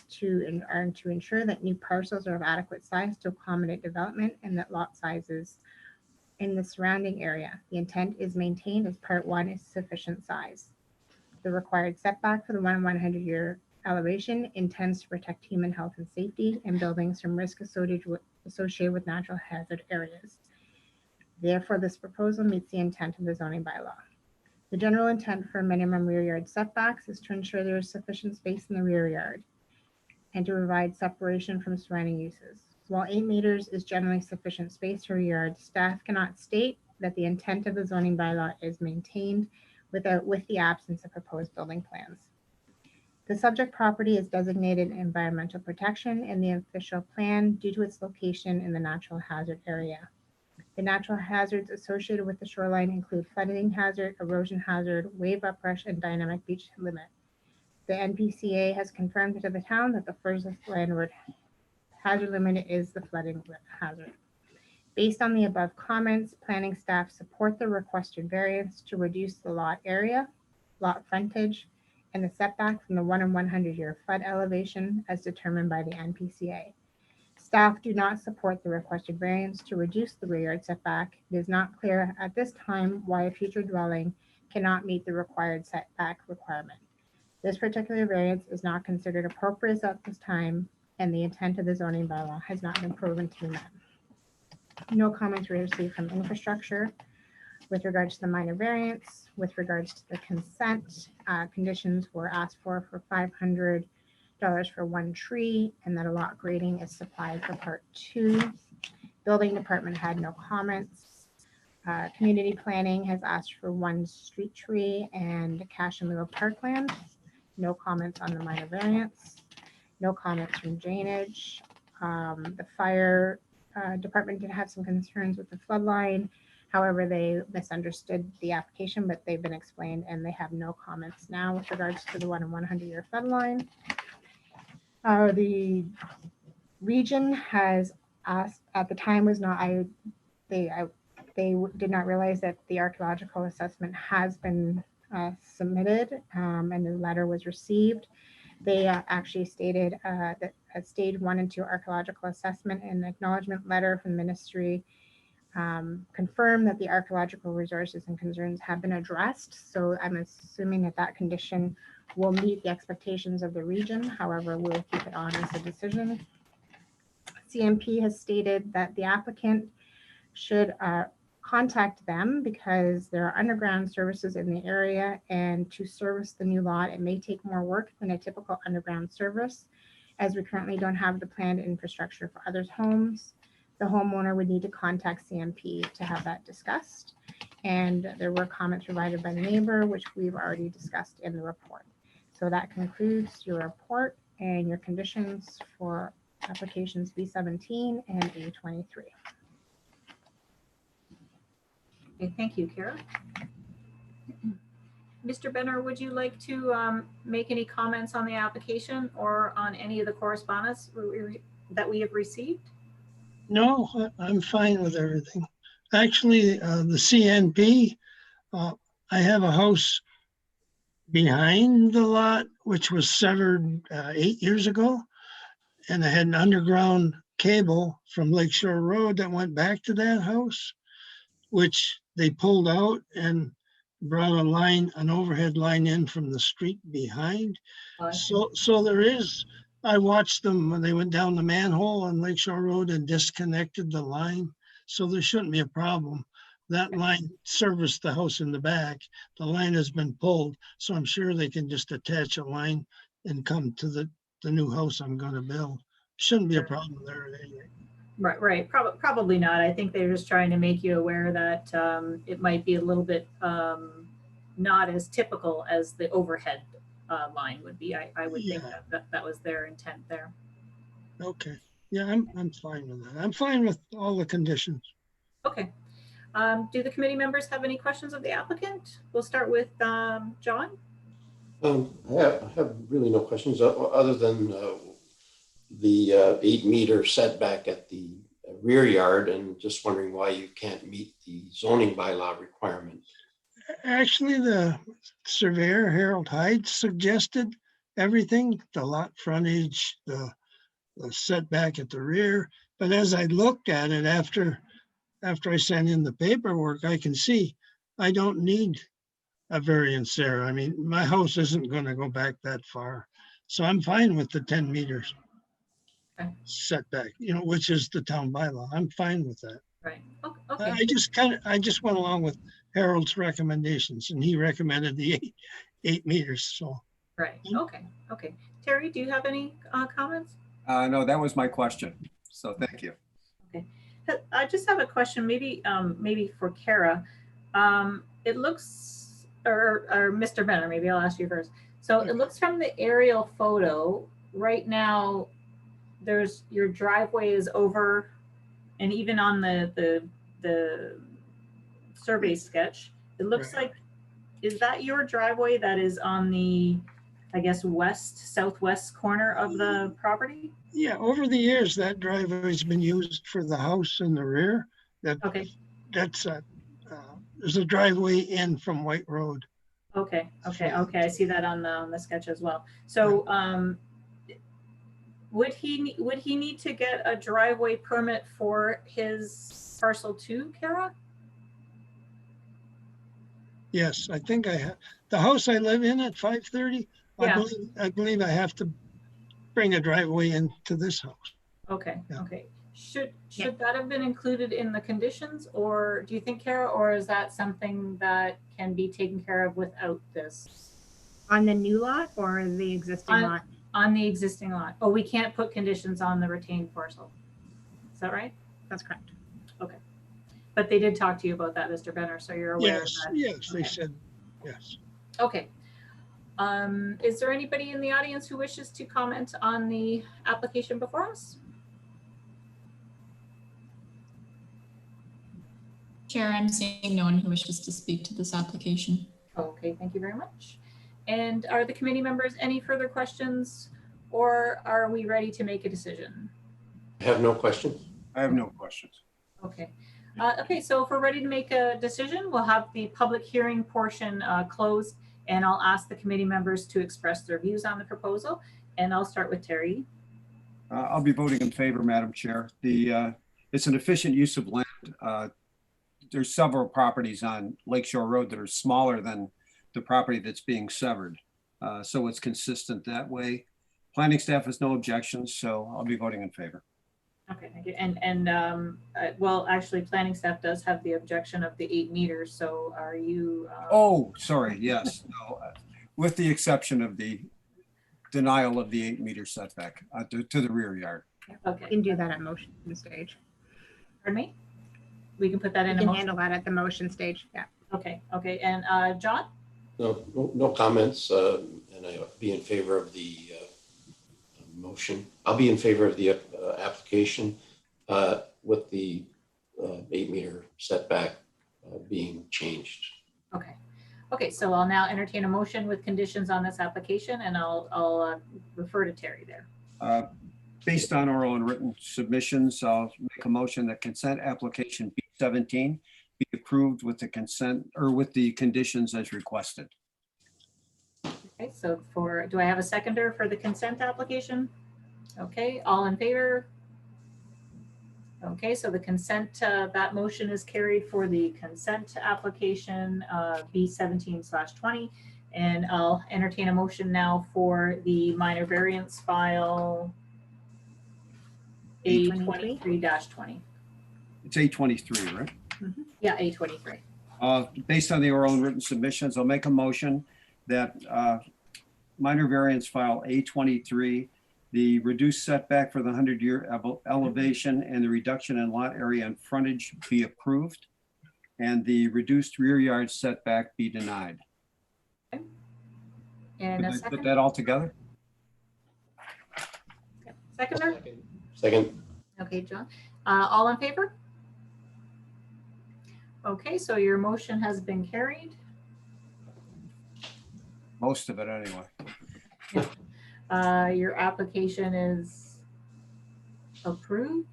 B: are to ensure that new parcels are of adequate size to accommodate development and that lot sizes in the surrounding area. The intent is maintained as Part 1 is sufficient size. The required setback for the 1 in 100 year elevation intends to protect human health and safety and buildings from risk associated with natural hazard areas. Therefore, this proposal meets the intent of the zoning bylaw. The general intent for minimum rear yard setbacks is to ensure there is sufficient space in the rear yard and to provide separation from surrounding uses. While 8 meters is generally sufficient space for a yard, staff cannot state that the intent of the zoning bylaw is maintained with the absence of proposed building plans. The subject property is designated environmental protection in the official plan due to its location in the natural hazard area. The natural hazards associated with the shoreline include flooding hazard, erosion hazard, wave uprush, and dynamic beach limit. The NPCA has confirmed to the town that the furthest landward hazard limit is the flooding hazard. Based on the above comments, planning staff support the requested variance to reduce the lot area, lot frontage, and the setback from the 1 in 100 year flood elevation as determined by the NPCA. Staff do not support the requested variance to reduce the rear yard setback. It is not clear at this time why a future dwelling cannot meet the required setback requirement. This particular variance is not considered appropriate at this time, and the intent of the zoning bylaw has not been proven to be met. No comments were received from infrastructure. With regards to the minor variance, with regards to the consent, conditions were asked for $500 for one tree, and that a lot grading is supplied for part 2. Building department had no comments. Community planning has asked for 1 street tree and cash in lieu of parkland. No comments on the minor variance. No comments from drainage. The fire department did have some concerns with the flood line. However, they misunderstood the application, but they've been explained and they have no comments now with regards to the 1 in 100-year flood line. The region has asked, at the time was not, they did not realize that the archaeological assessment has been submitted and the letter was received. They actually stated that a stage 1 and 2 archaeological assessment and acknowledgement letter from the ministry confirmed that the archaeological resources and concerns have been addressed. So I'm assuming that that condition will meet the expectations of the region. However, we'll keep it on as a decision. CMP has stated that the applicant should contact them because there are underground services in the area, and to service the new lot, it may take more work than a typical underground service, as we currently don't have the planned infrastructure for others' homes. The homeowner would need to contact CMP to have that discussed. And there were comments provided by the neighbor, which we've already discussed in the report. So that concludes your report and your conditions for applications B17 and A23.
C: Okay, thank you, Kara. Mr. Benner, would you like to make any comments on the application or on any of the correspondence that we have received?
M: No, I'm fine with everything. Actually, the CNP, I have a house behind the lot, which was severed 8 years ago. And I had an underground cable from Lakeshore Road that went back to that house, which they pulled out and brought a line, an overhead line in from the street behind. So there is, I watched them when they went down the manhole on Lakeshore Road and disconnected the line. So there shouldn't be a problem. That line serviced the house in the back. The line has been pulled, so I'm sure they can just attach a line and come to the new house I'm going to build. Shouldn't be a problem there at any rate.
C: Right. Probably not. I think they're just trying to make you aware that it might be a little bit not as typical as the overhead line would be. I would think that was their intent there.
M: Okay. Yeah, I'm fine with that. I'm fine with all the conditions.
C: Okay. Do the committee members have any questions of the applicant? We'll start with John.
D: I have really no questions other than the 8-meter setback at the rear yard, and just wondering why you can't meet the zoning bylaw requirement.
M: Actually, the surveyor, Harold Hyde, suggested everything, the lot frontage, the setback at the rear. But as I looked at it after I sent in the paperwork, I can see I don't need a variance there. I mean, my house isn't going to go back that far. So I'm fine with the 10 meters setback, which is the town bylaw. I'm fine with that.
C: Right. Okay.
M: I just went along with Harold's recommendations, and he recommended the 8 meters. So.
C: Right. Okay. Terry, do you have any comments?
F: No, that was my question. So thank you.
C: Okay. I just have a question, maybe for Kara. It looks, or Mr. Benner, maybe I'll ask you first. So it looks from the aerial photo right now, there's your driveway is over, and even on the survey sketch, it looks like, is that your driveway that is on the, I guess, southwest corner of the property?
M: Yeah, over the years, that driveway has been used for the house in the rear. There's a driveway in from White Road.
C: Okay. I see that on the sketch as well. So, would he need to get a driveway permit for his parcel 2, Kara?
M: Yes, I think I have. The house I live in at 530, I believe I have to bring a driveway into this house.
C: Okay. Should that have been included in the conditions, or do you think, Kara, or is that something that can be taken care of without this?
B: On the new lot or the existing lot?
C: On the existing lot. Oh, we can't put conditions on the retained parcel. Is that right?
B: That's correct.
C: Okay. But they did talk to you about that, Mr. Benner, so you're aware of
M: Yes,
C: that.
M: yes, they
C: Okay.
M: said, yes.
C: Okay. Is there anybody in the audience who wishes to comment on the application before us?
A: Chair, I'm seeing no one who wishes to speak to this application.
C: Okay, thank you very much. And are the committee members any further questions, or are we ready to make a decision?
D: I have no questions.
F: I have no questions.
C: Okay. Okay, so if we're ready to make a decision, we'll have the public hearing portion closed, and I'll ask the committee members to express their views on the proposal. And I'll start with Terry.
F: I'll be voting in favor, Madam Chair. It's an efficient use of land. There's several properties on Lakeshore Road that are smaller than the property that's being severed. So it's consistent that way. Planning staff has no objections, so I'll be voting in favor.
C: Okay, thank you. And well, actually, planning staff does have the objection of the 8 meters. So are you?
F: Oh, sorry. Yes. No, with the exception of the denial of the 8-meter setback to the rear yard.
C: Okay.
B: You can do that at motion stage.
C: Pardon me? We can put that
B: You
C: in a
B: can
C: motion.
B: handle that at the motion stage. Yeah.
C: Okay. Okay. And John?
D: No comments, and I'll be in favor of the motion. I'll be in favor of the application with the 8-meter setback being changed.
C: Okay. Okay. So I'll now entertain a motion with conditions on this application, and I'll refer to Terry there.
F: Based on oral and written submissions, I'll make a motion that consent application B17 be approved with the consent or with the conditions as requested.
C: Okay. So do I have a seconder for the consent application? Okay. All in favor? Okay. So the consent, that motion is carried for the consent application B17/20. And I'll entertain a motion now for the minor variance file A23-20.
F: It's A23, right?
C: Yeah, A23.
F: Based on the oral and written submissions, I'll make a motion that minor variance file A23, the reduced setback for the 100-year elevation and the reduction in lot area and frontage be approved, and the reduced rear yard setback be denied.
C: And a
F: Could I put
C: second?
F: that all together?
C: Seconder?
D: Second.
C: Okay, John. All in favor? Okay, so your motion has been carried.
F: Most of it anyway.
C: Your application is approved.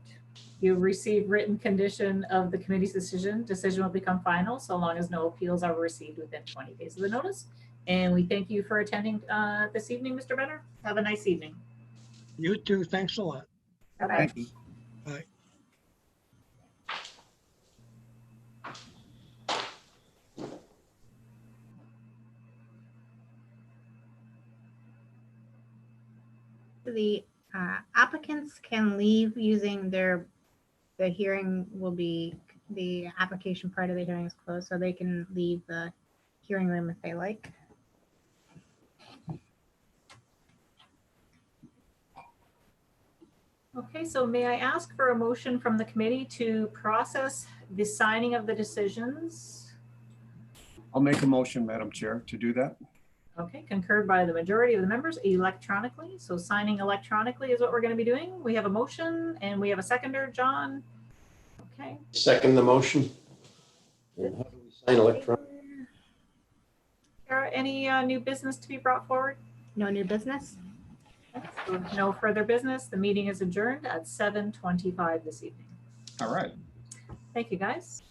C: You've received written condition of the committee's decision. Decision will become final so long as no appeals are received within 20 days of the notice. And we thank you for attending this evening, Mr. Benner. Have a nice evening.
M: You too. Thanks a lot.
C: Bye-bye.
F: Thank you.
M: Bye.
B: The applicants can leave using the hearing will be, the application part of the hearing is closed, so they can leave the hearing room if they like.
C: Okay, so may I ask for a motion from the committee to process the signing of the decisions?
F: I'll make a motion, Madam Chair, to do that.
C: Okay, concurred by the majority of the members electronically. So signing electronically is what we're going to be doing. We have a motion and we have a seconder, John. Okay.
D: Second the motion. And how do we sign electronic?
C: Kara, any new business to be brought forward?
B: No new business?
C: So no further business. The meeting is adjourned at 7:25 this evening.
F: All right.
C: Thank you, guys.